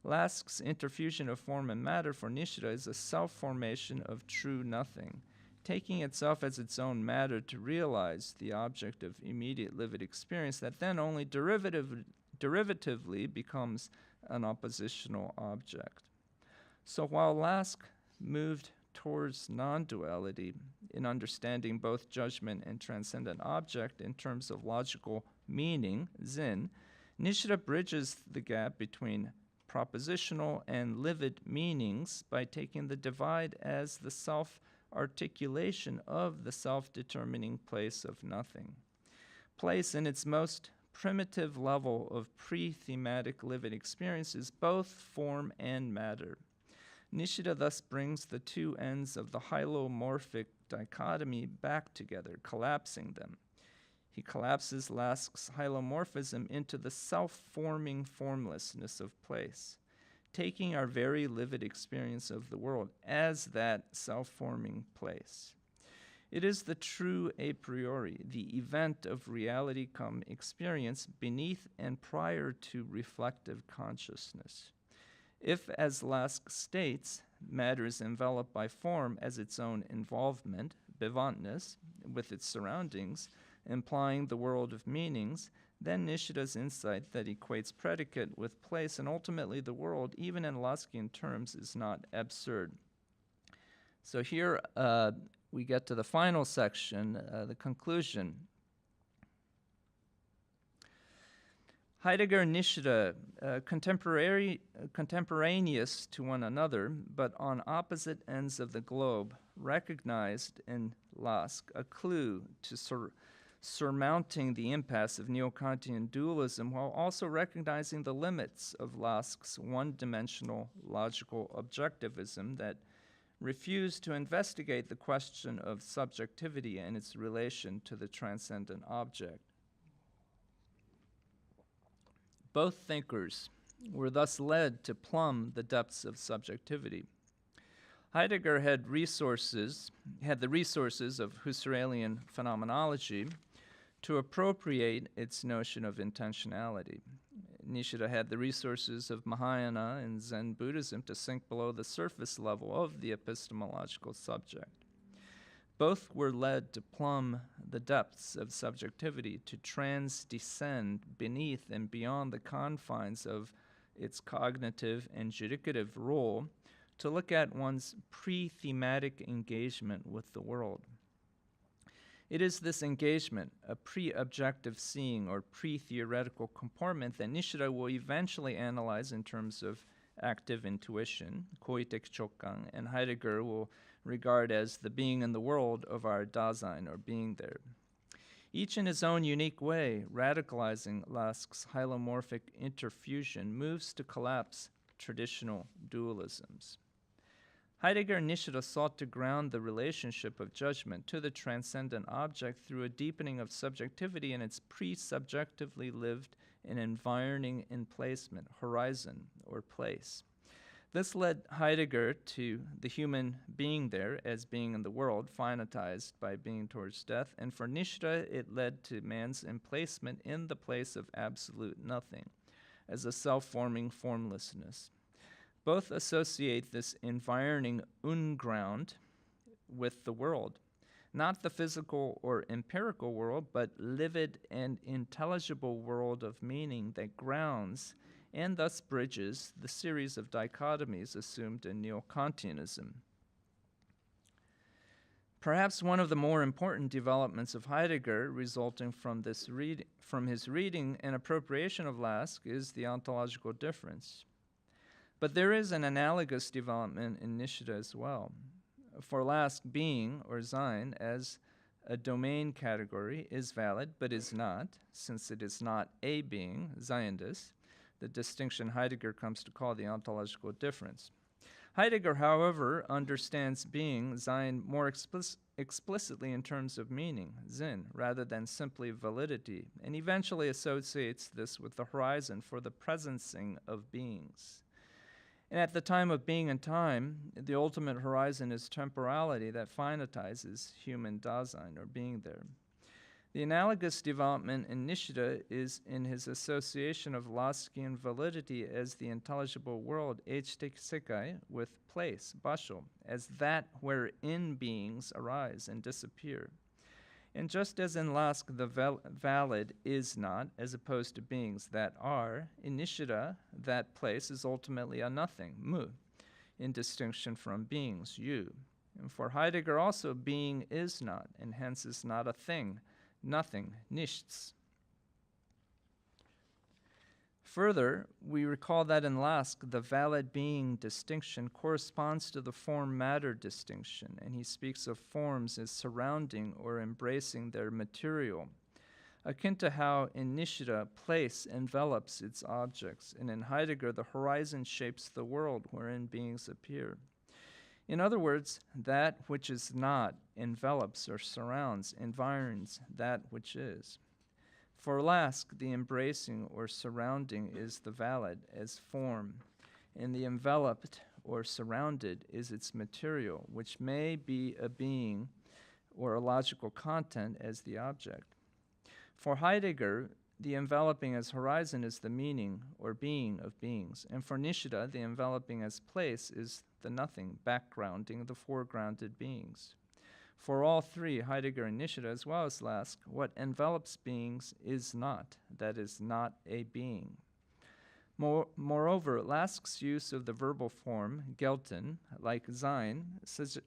Lask's interfusion of form and matter for Nishida is a self-formation of true nothing, taking itself as its own matter to realize the object of immediate lived experience that then only derivatively becomes an oppositional object. So while Lask moved towards non-duality in understanding both judgment and transcendent object in terms of logical meaning, Zen, Nishida bridges the gap between propositional and lived meanings by taking the divide as the self-articulation of the self-determining place of nothing. Place in its most primitive level of pre-thematic lived experience is both form and matter. Nishida thus brings the two ends of the hylomorphic dichotomy back together, collapsing them. He collapses Lask's hylomorphism into the self-forming formlessness of place, taking our very lived experience of the world as that self-forming place. It is the true a priori, the event of reality come experience beneath and prior to reflective consciousness. If, as Lask states, matter is enveloped by form as its own involvement, bevantness, with its surroundings, implying the world of meanings, then Nishida's insight that equates predicate with place and ultimately the world, even in Laskian terms, is not absurd. So here we get to the final section, the conclusion. Heidegger and Nishida, contemporaneous to one another, but on opposite ends of the globe, recognized in Lask a clue to surmounting the impasse of Neo-Kantian dualism while also recognizing the limits of Lask's one-dimensional logical objectivism that refused to investigate the question of subjectivity and its relation to the transcendent object. Both thinkers were thus led to plumb the depths of subjectivity. Heidegger had the resources of Husserlian phenomenology to appropriate its notion of intentionality. Nishida had the resources of Mahayana and Zen Buddhism to sink below the surface level of the epistemological subject. Both were led to plumb the depths of subjectivity, to transdescend beneath and beyond the confines of its cognitive and judicative role, to look at one's pre-thematic engagement with the world. It is this engagement, a pre-objective seeing or pre-theoretical comportment, that Nishida will eventually analyze in terms of active intuition, koitek chokkan, and Heidegger will regard as the being in the world of our Dasein, or being there. Each in his own unique way, radicalizing Lask's hylomorphic interfusion, moves to collapse traditional dualisms. Heidegger and Nishida sought to ground the relationship of judgment to the transcendent object through a deepening of subjectivity in its pre-subjectively lived and environing emplacement, horizon, or place. This led Heidegger to the human being there as being in the world, finitized by being towards death, and for Nishida it led to man's emplacement in the place of absolute nothing, as a self-forming formlessness. Both associate this environing unground with the world, not the physical or empirical world, but livid and intelligible world of meaning that grounds and thus bridges the series of dichotomies assumed in Neo-Kantianism. Perhaps one of the more important developments of Heidegger resulting from his reading and appropriation of Lask is the ontological difference. But there is an analogous development in Nishida as well. For Lask, being, or sein, as a domain category is valid, but is not, since it is not a being, Seiendes, the distinction Heidegger comes to call the ontological difference. Heidegger, however, understands being, sein, more explicitly in terms of meaning, Sinn, rather than simply validity, and eventually associates this with the horizon for the presencing of beings. And at the time of being and time, the ultimate horizon is temporality that finitizes human Dasein, or being there. The analogous development in Nishida is in his association of Laskian validity as the intelligible world, echtek sekai, with place, basho, as that wherein beings arise and disappear. And just as in Lask the valid is not, as opposed to beings that are, in Nishida that place is ultimately a nothing, mu, in distinction from beings, you. And for Heidegger also, being is not, and hence is not a thing, nothing, nichts. Further, we recall that in Lask, the valid being distinction corresponds to the form-matter distinction, and he speaks of forms as surrounding or embracing their material, akin to how in Nishida place envelops its objects, and in Heidegger the horizon shapes the world wherein beings appear. In other words, that which is not envelops or surrounds, environs that which is. For Lask, the embracing or surrounding is the valid as form, and the enveloped or surrounded is its material, which may be a being or a logical content as the object. For Heidegger, the enveloping as horizon is the meaning or being of beings, and for Nishida, the enveloping as place is the nothing, backgrounding the foregrounded beings. For all three, Heidegger and Nishida, as well as Lask, what envelops beings is not, that is, not a being. Moreover, Lask's use of the verbal form, gelten, like sein,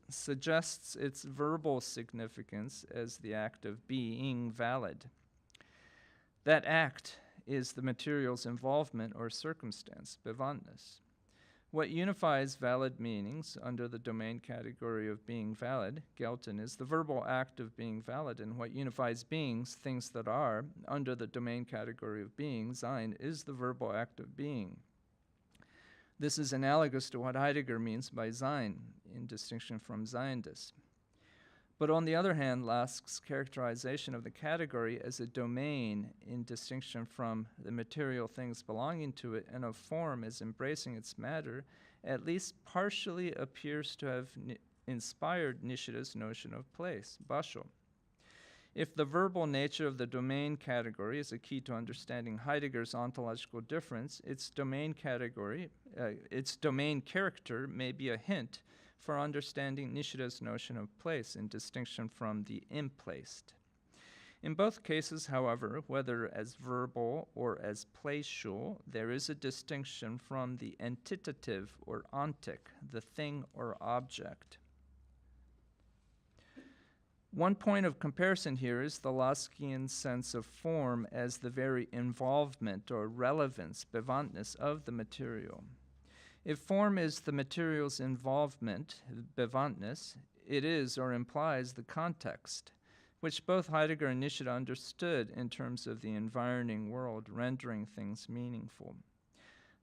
suggests its verbal significance as the act of being valid. That act is the material's involvement or circumstance, bewandtnis. What unifies valid meanings under the domain category of being valid, gelten, is the verbal act of being valid, and what unifies beings, things that are, under the domain category of being, sein, is the verbal act of being. This is analogous to what Heidegger means by sein, in distinction from seiendes. But on the other hand, Lask's characterization of the category as a domain in distinction from the material things belonging to it and of form as embracing its matter at least partially appears to have inspired Nishida's notion of place, basho. If the verbal nature of the domain category is a key to understanding Heidegger's ontological difference, its domain character may be a hint for understanding Nishida's notion of place in distinction from the implaced. In both cases, however, whether as verbal or as placeful, there is a distinction from the entitative or ontic, the thing or object. One point of comparison here is the Laskian sense of form as the very involvement or relevance, bewandtnis, of the material. If form is the material's involvement, bewandtnis, it is or implies the context, which both Heidegger and Nishida understood in terms of the environing world, rendering things meaningful.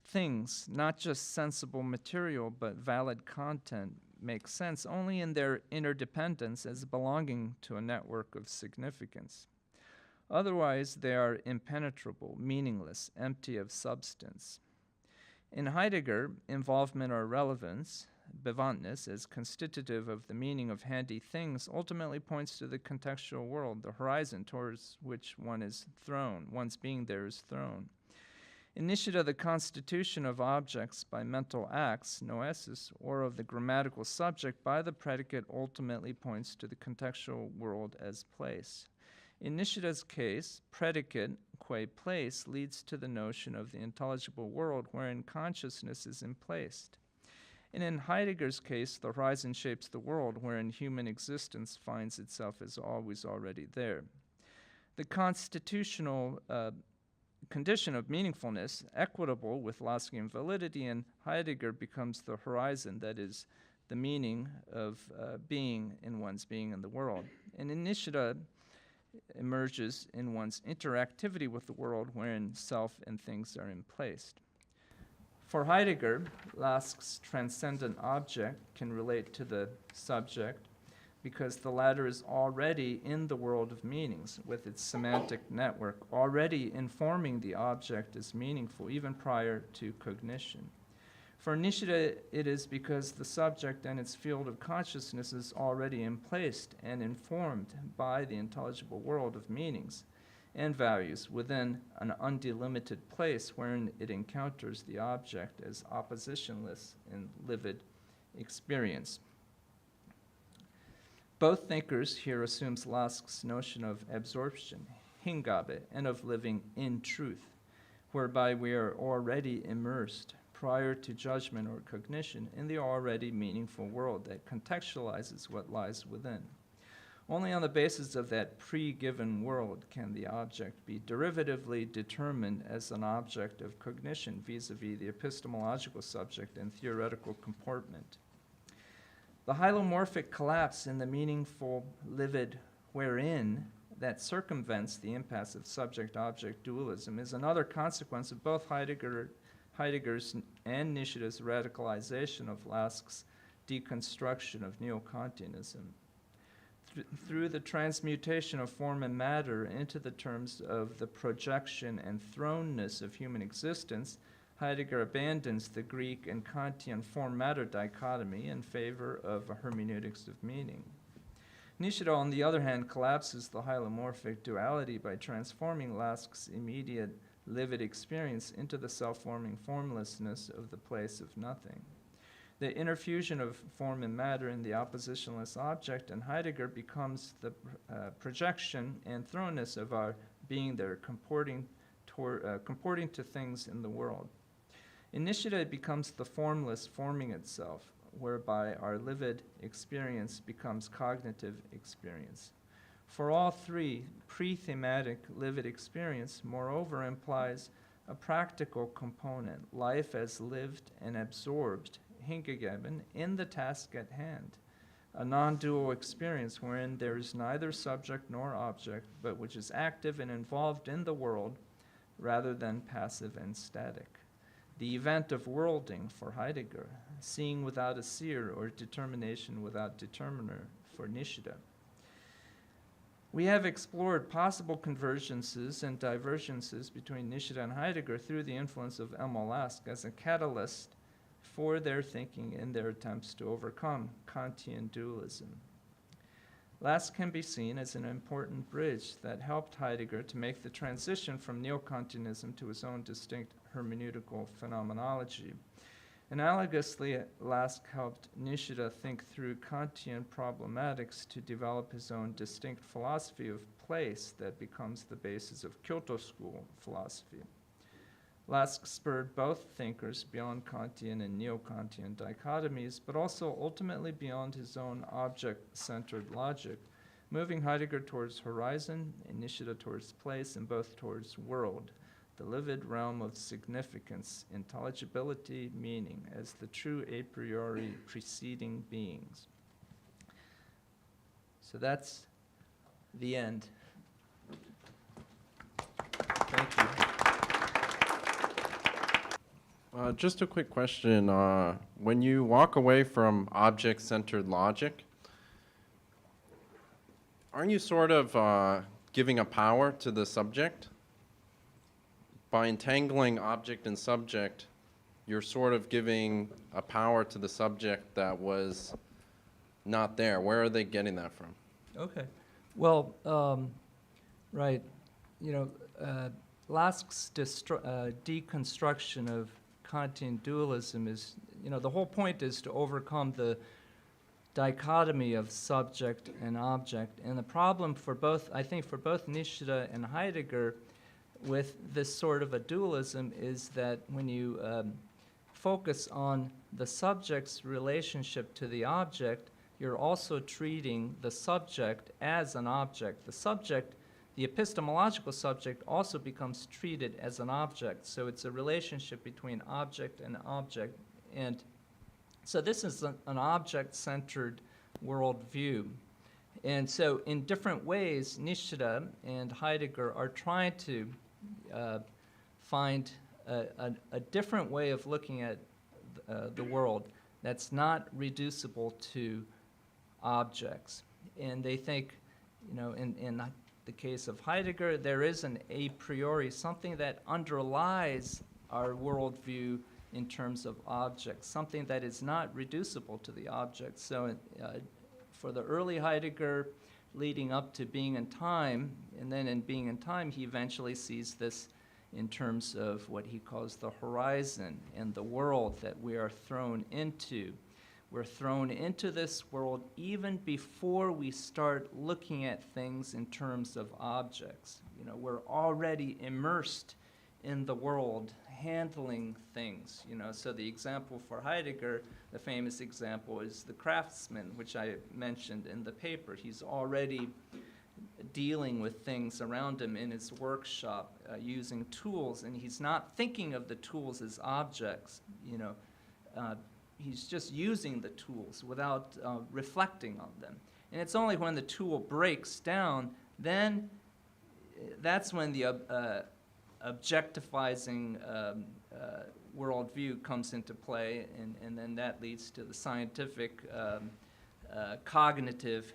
Things, not just sensible material, but valid content, make sense only in their interdependence as belonging to a network of significance. Otherwise, they are impenetrable, meaningless, empty of substance. In Heidegger, involvement or relevance, bewandtnis, as constitutive of the meaning of handy things, ultimately points to the contextual world, the horizon towards which one is thrown, one's being there is thrown. In Nishida, the constitution of objects by mental acts, noesis, or of the grammatical subject by the predicate ultimately points to the contextual world as place. In Nishida's case, predicate, qua place, leads to the notion of the intelligible world wherein consciousness is emplaced. And in Heidegger's case, the horizon shapes the world wherein human existence finds itself as always already there. The constitutional condition of meaningfulness, equitable with Laskian validity, in Heidegger becomes the horizon, that is, the meaning of being in one's being in the world. And in Nishida, emerges in one's interactivity with the world wherein self and things are emplaced. For Heidegger, Lask's transcendent object can relate to the subject because the latter is already in the world of meanings with its semantic network, already informing the object as meaningful even prior to cognition. For Nishida, it is because the subject and its field of consciousness is already emplaced and informed by the intelligible world of meanings and values within an undelimited place wherein it encounters the object as oppositionless in livid experience. Both thinkers here assumes Lask's notion of absorption, hingabe, and of living in truth, whereby we are already immersed prior to judgment or cognition in the already meaningful world that contextualizes what lies within. Only on the basis of that pre-given world can the object be derivatively determined as an object of cognition vis-a-vis the epistemological subject and theoretical comportment. The hylomorphic collapse in the meaningful livid wherein that circumvents the impasse of subject-object dualism is another consequence of both Heidegger's and Nishida's radicalization of Lask's deconstruction of Neo-Kantianism. Through the transmutation of form and matter into the terms of the projection and thrownness of human existence, Heidegger abandons the Greek and Kantian form-matter dichotomy in favor of a hermeneutics of meaning. Nishida, on the other hand, collapses the hylomorphic duality by transforming Lask's immediate livid experience into the self-forming formlessness of the place of nothing. The interfusion of form and matter in the oppositionless object in Heidegger becomes the projection and thrownness of our being there, comporting to things in the world. In Nishida, it becomes the formless forming itself, whereby our livid experience becomes cognitive experience. For all three, pre-thematic livid experience, moreover, implies a practical component, life as lived and absorbed, hingegeben, in the task at hand, a non-dual experience wherein there is neither subject nor object, but which is active and involved in the world rather than passive and static. The event of worlding for Heidegger, seeing without a seer or determination without determiner for Nishida. We have explored possible convergences and divergences between Nishida and Heidegger through the influence of Emil Lask as a catalyst for their thinking in their attempts to overcome Kantian dualism. Lask can be seen as an important bridge that helped Heidegger to make the transition from Neo-Kantianism to his own distinct hermeneutical phenomenology. Analogously, Lask helped Nishida think through Kantian problematics to develop his own distinct philosophy of place that becomes the basis of Kyoto School philosophy. Lask spurred both thinkers beyond Kantian and Neo-Kantian dichotomies, but also ultimately beyond his own object-centered logic, moving Heidegger towards horizon and Nishida towards place and both towards world, the livid realm of significance, intelligibility, meaning, as the true a priori preceding beings. So that's the end. Thank you. Just a quick question. When you walk away from object-centered logic, aren't you sort of giving a power to the subject? By entangling object and subject, you're sort of giving a power to the subject that was not there. Where are they getting that from? Okay. Well, right. Lask's deconstruction of Kantian dualism is, the whole point is to overcome the dichotomy of subject and object. And the problem for both, I think for both Nishida and Heidegger with this sort of a dualism is that when you focus on the subject's relationship to the object, you're also treating the subject as an object. The subject, the epistemological subject, also becomes treated as an object. So it's a relationship between object and object. And so this is an object-centered worldview. And so in different ways, Nishida and Heidegger are trying to find a different way of looking at the world that's not reducible to objects. And they think, in the case of Heidegger, there is an a priori, something that underlies our worldview in terms of objects, something that is not reducible to the object. So for the early Heidegger, leading up to Being and Time, and then in Being and Time, he eventually sees this in terms of what he calls the horizon and the world that we are thrown into. We're thrown into this world even before we start looking at things in terms of objects. You know, we're already immersed in the world, handling things. You know, so the example for Heidegger, the famous example, is the craftsman, which I mentioned in the paper. He's already dealing with things around him in his workshop, using tools, and he's not thinking of the tools as objects. You know, he's just using the tools without reflecting on them. And it's only when the tool breaks down, then that's when the objectifying worldview comes into play, and then that leads to the scientific cognitive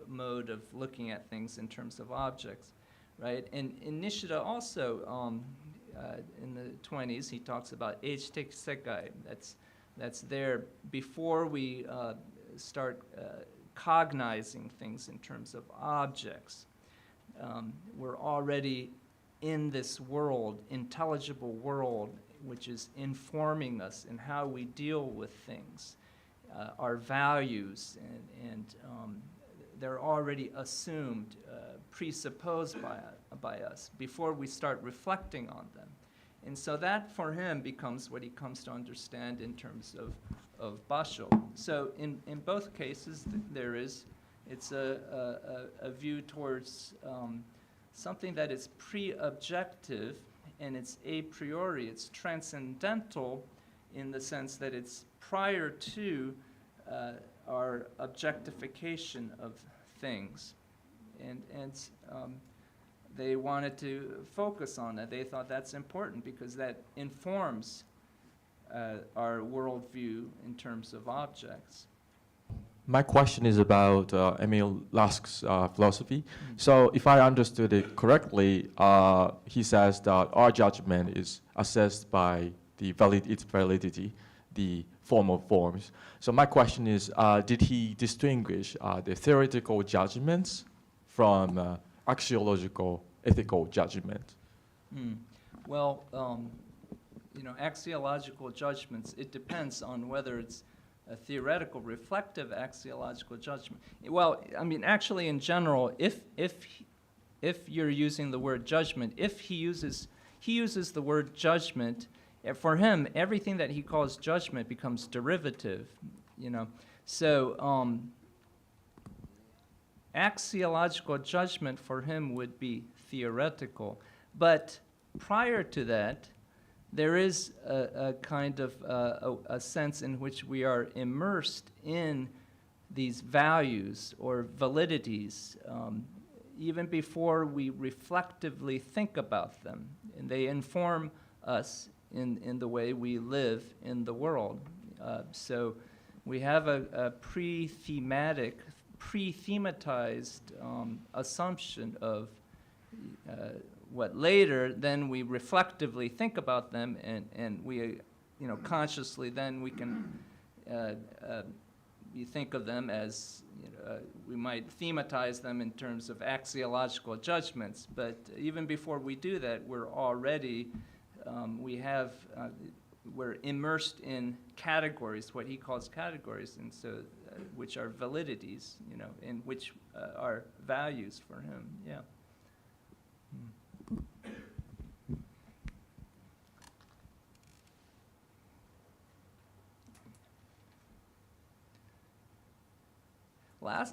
mode of looking at things in terms of objects, right? And Nishida also, in the 20s, he talks about eijiteki sekai. That's there before we start cognizing things in terms of objects. We're already in this world, intelligible world, which is informing us in how we deal with things, our values, and they're already assumed, presupposed by us before we start reflecting on them. And so that, for him, becomes what he comes to understand in terms of Basho. So in both cases, it's a view towards something that is pre-objective, and it's a priori, it's transcendental in the sense that it's prior to our objectification of things. And they wanted to focus on that. They thought that's important because that informs our worldview in terms of objects. My question is about Emil Lask's philosophy. So if I understood it correctly, he says that our judgment is assessed by its validity, the form of forms. So my question is, did he distinguish the theoretical judgments from axiological ethical judgment? Well, you know, axiological judgments, it depends on whether it's a theoretical, reflective axiological judgment. Well, I mean, actually, in general, if you're using the word judgment, if he uses the word judgment, for him, everything that he calls judgment becomes derivative. You know, so axiological judgment for him would be theoretical, but prior to that, there is a kind of a sense in which we are immersed in these values or validities even before we reflectively think about them, and they inform us in the way we live in the world. So we have a pre-thematized assumption of what later then we reflectively think about them, and we, you know, consciously then we can you think of them as, you know, we might thematize them in terms of axiological judgments, but even before we do that, we're already we're immersed in categories, what he calls categories, and so which are validities, you know, and which are values for him. Yeah.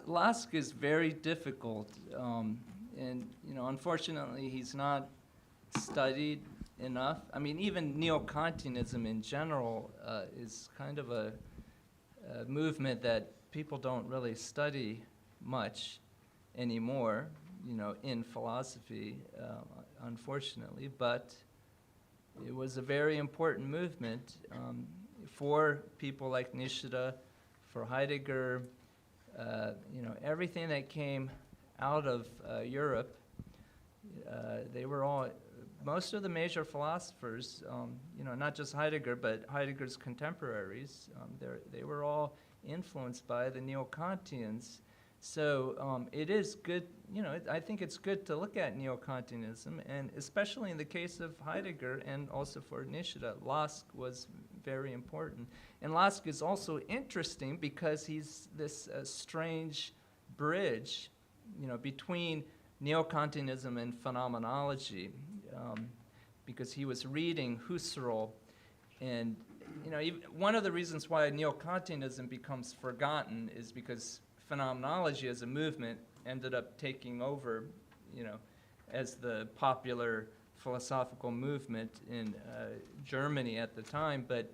Lask is very difficult, and you know, unfortunately, he's not studied enough. I mean, even Neo-Kantianism in general is kind of a movement that people don't really study much anymore, you know, in philosophy, unfortunately. But it was a very important movement for people like Nishida, for Heidegger. You know, everything that came out of Europe, they were all most of the major philosophers, not just Heidegger, but Heidegger's contemporaries, they were all influenced by the Neo-Kantians. So it is good, I think it's good to look at Neo-Kantianism, and especially in the case of Heidegger and also for Nishida, Lask was very important. And Lask is also interesting because he's this strange bridge, between Neo-Kantianism and phenomenology, because he was reading Husserl, and one of the reasons why Neo-Kantianism becomes forgotten is because phenomenology as a movement ended up taking over, as the popular philosophical movement in Germany at the time. But,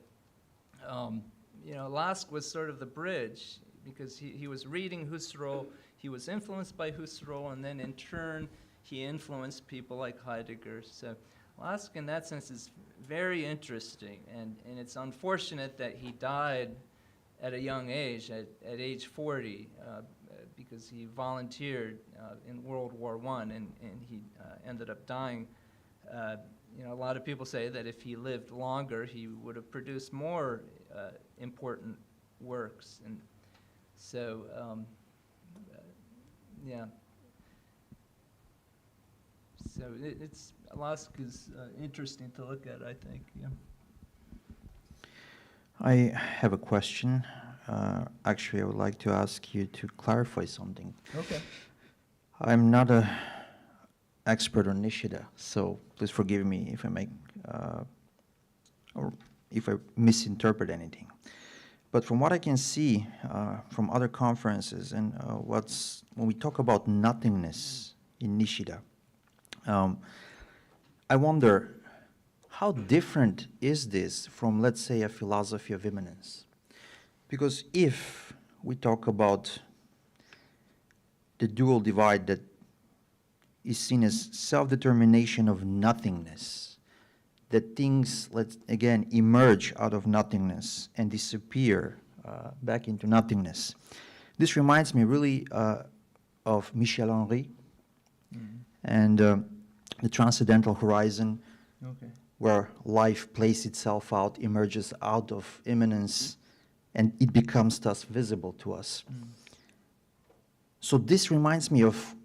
Lask was sort of the bridge because he was reading Husserl, he was influenced by Husserl, and then in turn he influenced people like Heidegger. So Lask in that sense is very interesting, and it's unfortunate that he died at a young age, at age 40, because he volunteered in World War I, and he ended up dying. A lot of people say that if he lived longer, he would have produced more important works. And so, yeah. So it's Lask is interesting to look at, I think. Yeah. I have a question. Actually, I would like to ask you to clarify something. Okay. I'm not an expert on Nishida, so please forgive me if I make or if I misinterpret anything. But from what I can see from other conferences and when we talk about nothingness in Nishida, I wonder, how different is this from, let's say, a philosophy of immanence? Because if we talk about the dual divide that is seen as self-determination of nothingness, that things, let's again, emerge out of nothingness and disappear back into nothingness. This reminds me really of Michel Henry and the transcendental horizon, where life plays itself out, emerges out of immanence, and it becomes thus visible to us. So this reminds me of,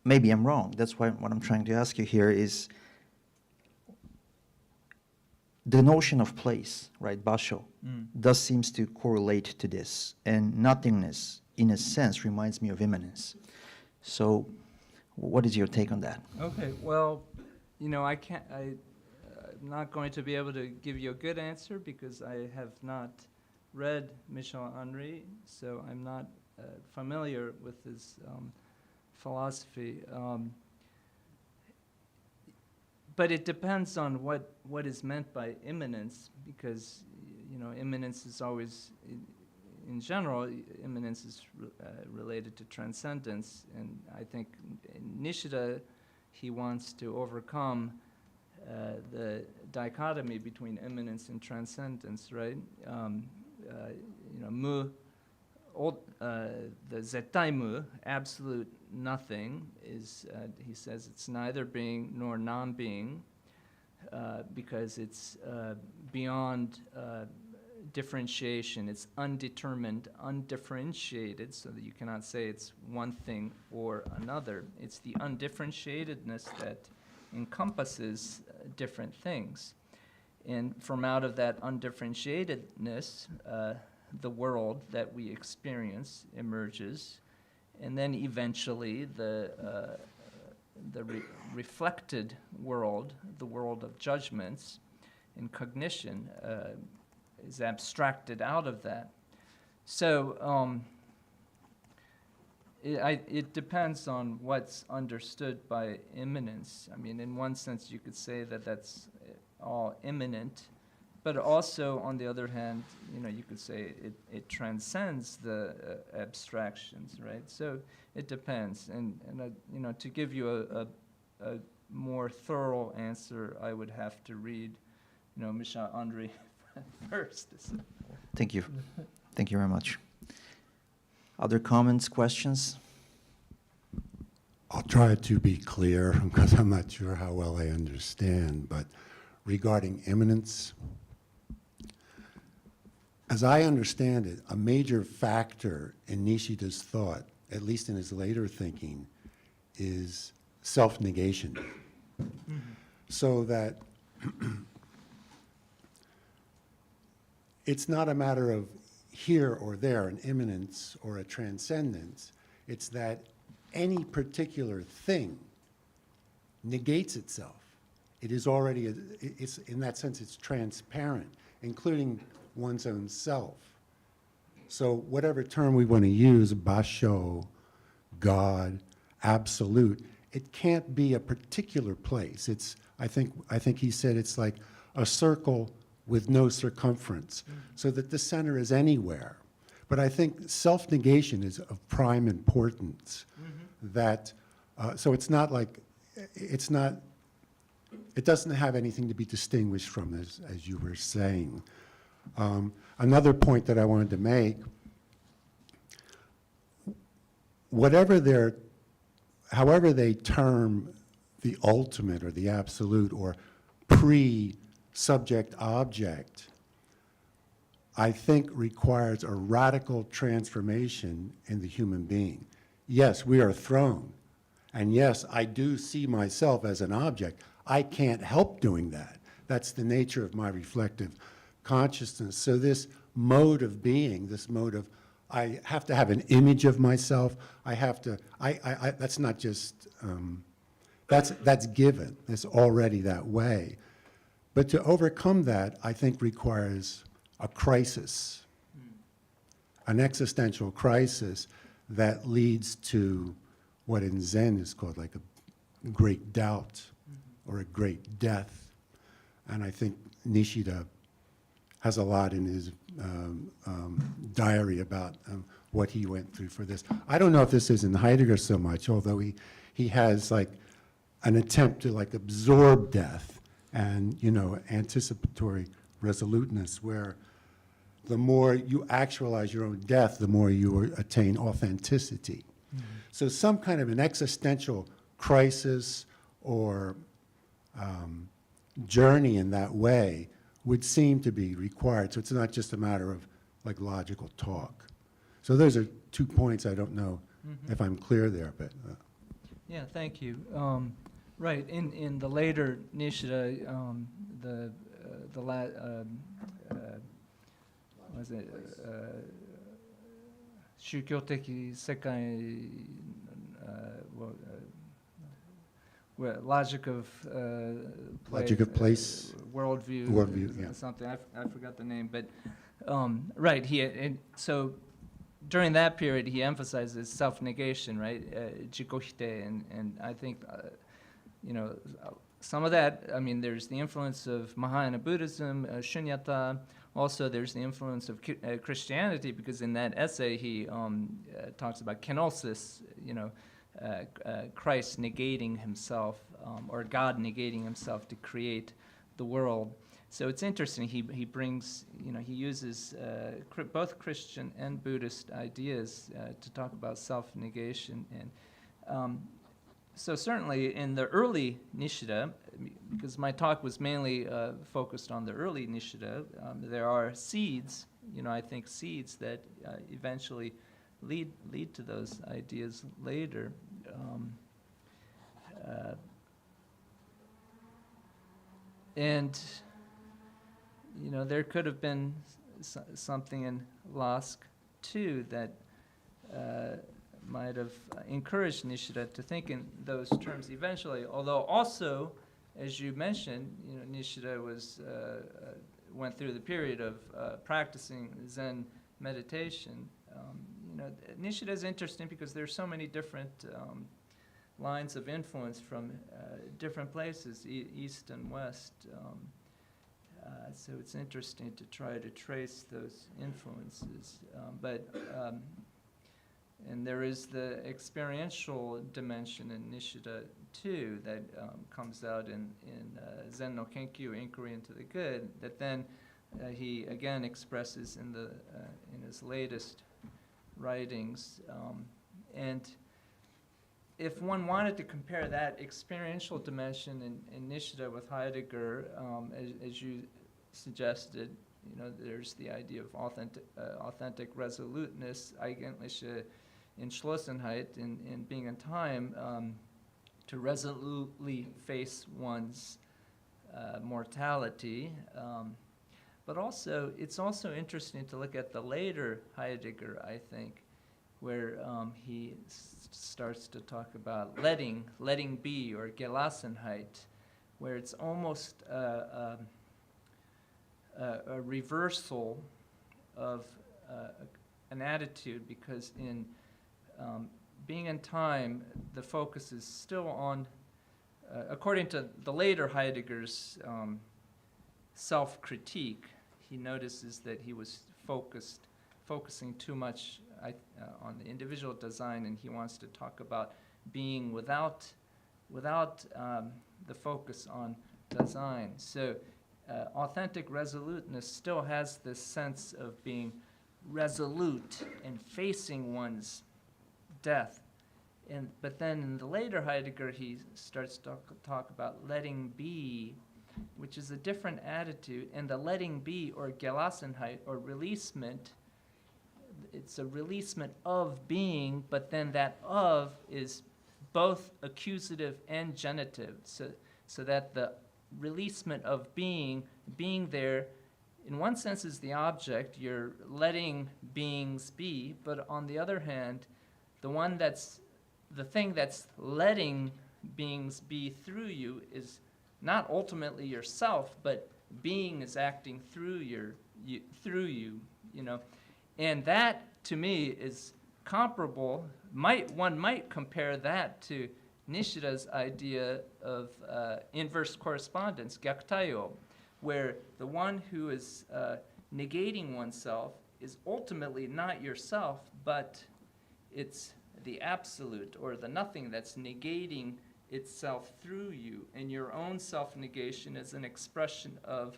maybe I'm wrong, that's why what I'm trying to ask you here is, the notion of place, right, Basho, does seems to correlate to this, and nothingness, in a sense, reminds me of immanence. So what is your take on that? Okay, well, I'm not going to be able to give you a good answer because I have not read Michel Henry, so I'm not familiar with his philosophy. But it depends on what is meant by immanence, because immanence is always, in general, immanence is related to transcendence, and I think in Nishida he wants to overcome the dichotomy between immanence and transcendence, right? The zettai mu, absolute nothing, is, he says, it's neither being nor non-being, because it's beyond differentiation. It's undetermined, undifferentiated, so that you cannot say it's one thing or another. It's the undifferentiatedness that encompasses different things. And from out of that undifferentiatedness, the world that we experience emerges, and then eventually the reflected world, the world of judgments and cognition, is abstracted out of that. So it depends on what's understood by immanence. I mean, in one sense, you could say that that's all immanent, but also, on the other hand, you could say it transcends the abstractions, right? So it depends. And to give you a more thorough answer, I would have to read, Michel Henry first. Thank you. Thank you very much. Other comments, questions? I'll try to be clear because I'm not sure how well I understand, but regarding immanence, as I understand it, a major factor in Nishida's thought, at least in his later thinking, is self-negation. So that it's not a matter of here or there, an immanence or a transcendence. It's that any particular thing negates itself. It is already, it's, in that sense, it's transparent, including one's own self. So whatever term we want to use, basho, God, absolute, it can't be a particular place. It's, I think he said it's like a circle with no circumference, so that the center is anywhere. But I think self-negation is of prime importance. That, so it's not like, it's not, it doesn't have anything to be distinguished from, as you were saying. Another point that I wanted to make, however they term the ultimate or the absolute or pre-subject-object, I think requires a radical transformation in the human being. Yes, we are thrown, and yes, I do see myself as an object. I can't help doing that. That's the nature of my reflective consciousness. So this mode of being, this mode of, I have to have an image of myself. I have to, that's not just, that's given. It's already that way. But to overcome that, I think requires a crisis, an existential crisis that leads to what in Zen is called like a great doubt or a great death. And I think Nishida has a lot in his diary about what he went through for this. I don't know if this is in Heidegger so much, although he has like an attempt to like absorb death and, you know, anticipatory resoluteness, where the more you actualize your own death, the more you attain authenticity. So some kind of an existential crisis or journey in that way would seem to be required. So it's not just a matter of like logical talk. So those are 2 points. I don't know if I'm clear there, but. Yeah, thank you. Right, in the later Nishida, was it, 宗教的世界, well, logic of Logic of place. Worldview, Yeah. something. I forgot the name, but right. So during that period, he emphasizes self-negation, right? 自己否定, and I think you know, some of that. I mean, there's the influence of Mahayana Buddhism, Shunyata. Also, there's the influence of Christianity, because in that essay he talks about kenosis, you know, Christ negating himself, or God negating himself to create the world. So it's interesting. He brings, you know, he uses both Christian and Buddhist ideas to talk about self-negation. And so certainly in the early Nishida, because my talk was mainly focused on the early Nishida, there are seeds, you know, I think seeds that eventually lead to those ideas later. And, you know, there could have been something in Lask, too, that might have encouraged Nishida to think in those terms eventually. Although also, as you mentioned, you know, Nishida went through the period of practicing Zen meditation. You know, Nishida is interesting because there's so many different lines of influence from different places, east and west. So it's interesting to try to trace those influences. And there is the experiential dimension in Nishida too that comes out in Zen no Kenkyu, Inquiry into the Good, that then he again expresses in his latest writings. And if one wanted to compare that experiential dimension in Nishida with Heidegger, as you suggested, you know, there's the idea of authentic resoluteness, eigentliche Entschlossenheit, in being in time, to resolutely face one's mortality. But also, it's also interesting to look at the later Heidegger, I think, where he starts to talk about letting be, or Gelassenheit, where it's almost a reversal of an attitude, because in being in time, the focus is still on, according to the later Heidegger's self-critique, he notices that he was focusing too much on the individual design, and he wants to talk about being without the focus on design. So authentic resoluteness still has this sense of being resolute and facing one's death. But then in the later Heidegger, he starts to talk about letting be, which is a different attitude. And the letting be, or Gelassenheit, or releasement, it's a releasement of being, but then that of is both accusative and genitive. So that the releasement of being there, in one sense is the object, you're letting beings be, but on the other hand, the thing that's letting beings be through you is not ultimately yourself, but being is acting through you, you know. And that, to me, is comparable. One might compare that to Nishida's idea of inverse correspondence, gyakutayo, where the one who is negating oneself is ultimately not yourself, but it's the absolute, or the nothing, that's negating itself through you. And your own self-negation is an expression of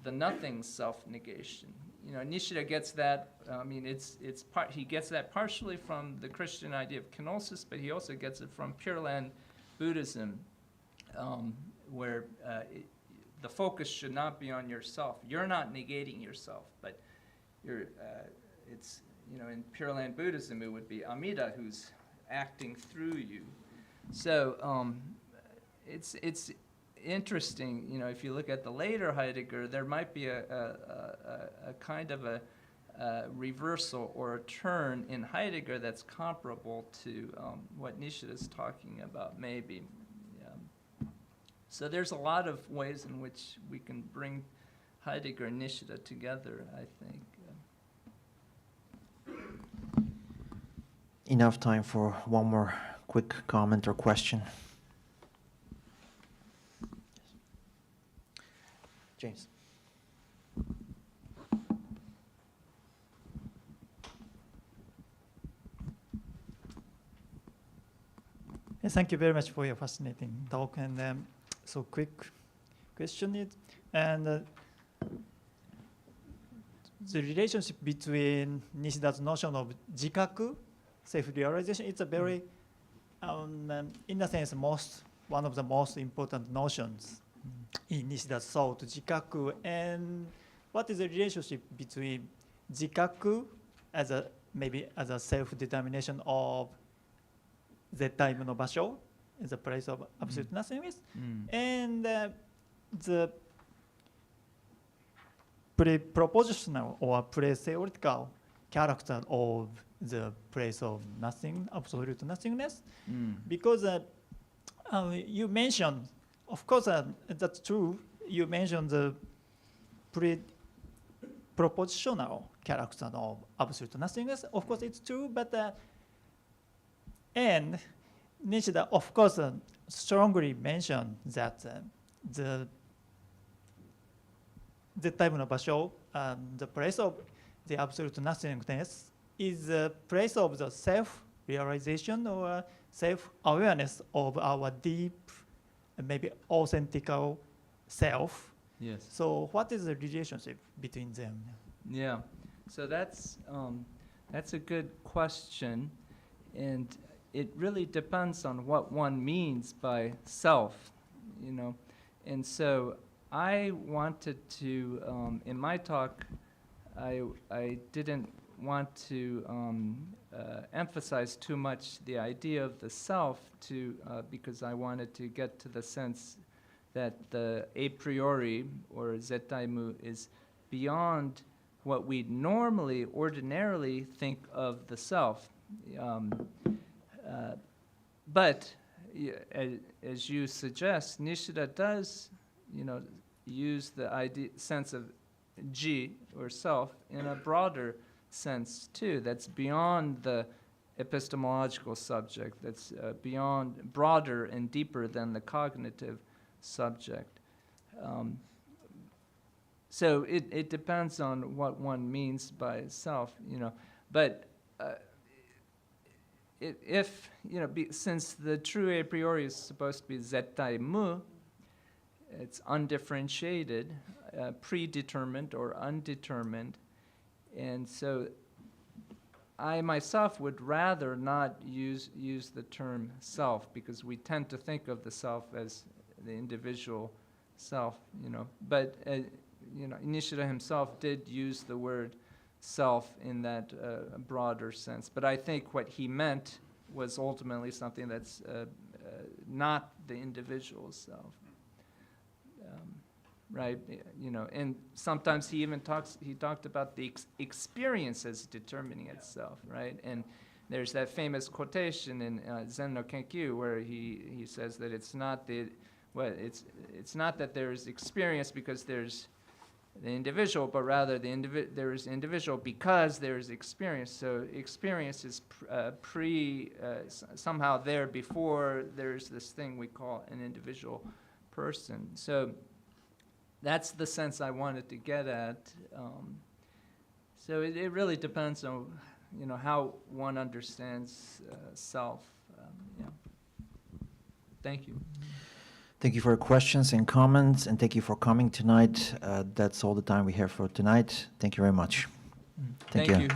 the nothing's self-negation. You know, Nishida gets that, he gets that partially from the Christian idea of kenosis, but he also gets it from Pure Land Buddhism, where the focus should not be on yourself. You're not negating yourself, but it's, you know, in Pure Land Buddhism, it would be Amida who's acting through you. So it's interesting, you know, if you look at the later Heidegger, there might be a kind of a reversal or a turn in Heidegger that's comparable to what Nishida's talking about, maybe. So there's a lot of ways in which we can bring Heidegger and Nishida together, I think. Enough time for one more quick comment or question. James. Thank you very much for your fascinating talk. And so quick question is, and the relationship between Nishida's notion of jikaku, self-realization, it's a very, in a sense, one of the most important notions in Nishida's thought, jikaku. And what is the relationship between jikaku as a self-determination of the time no basho, the place of absolute nothingness, and the pre-propositional or pre-theoretical character of the place of nothing, absolute nothingness, because you mentioned, of course, that's true. You mentioned the pre-propositional character of absolute nothingness. Of course, it's true, but and Nishida, of course, strongly mentioned that the time no basho, the place of the absolute nothingness, is the place of the self-realization or self-awareness of our deep, maybe authentic self. Yes. So what is the relationship between them? Yeah. So that's a good question, and it really depends on what one means by self, you know. And so I wanted to, in my talk, I didn't want to emphasize too much the idea of the self because I wanted to get to the sense that the a priori or zetaimu is beyond what we normally, ordinarily think of the self. But as you suggest, Nishida does, use the sense of ji or self in a broader sense too. That's beyond the epistemological subject. That's broader and deeper than the cognitive subject. So it depends on what one means by self, But since the true a priori is supposed to be zettai mu, it's undifferentiated, predetermined or undetermined, and so I myself would rather not use the term self because we tend to think of the self as the individual self, But Nishida himself did use the word self in that broader sense. But I think what he meant was ultimately something that's not the individual self, right? And sometimes he even talked about the experience as determining itself, right? And there's that famous quotation in Zen no Kenkyu where he says that it's not that there's experience because there's the individual, but rather there is individual because there is experience. So experience is somehow there before there's this thing we call an individual person. So that's the sense I wanted to get at. So it really depends on how one understands self. Thank you. Thank you for your questions and comments, and thank you for coming tonight. That's all the time we have for tonight. Thank you very much. Thank you. You.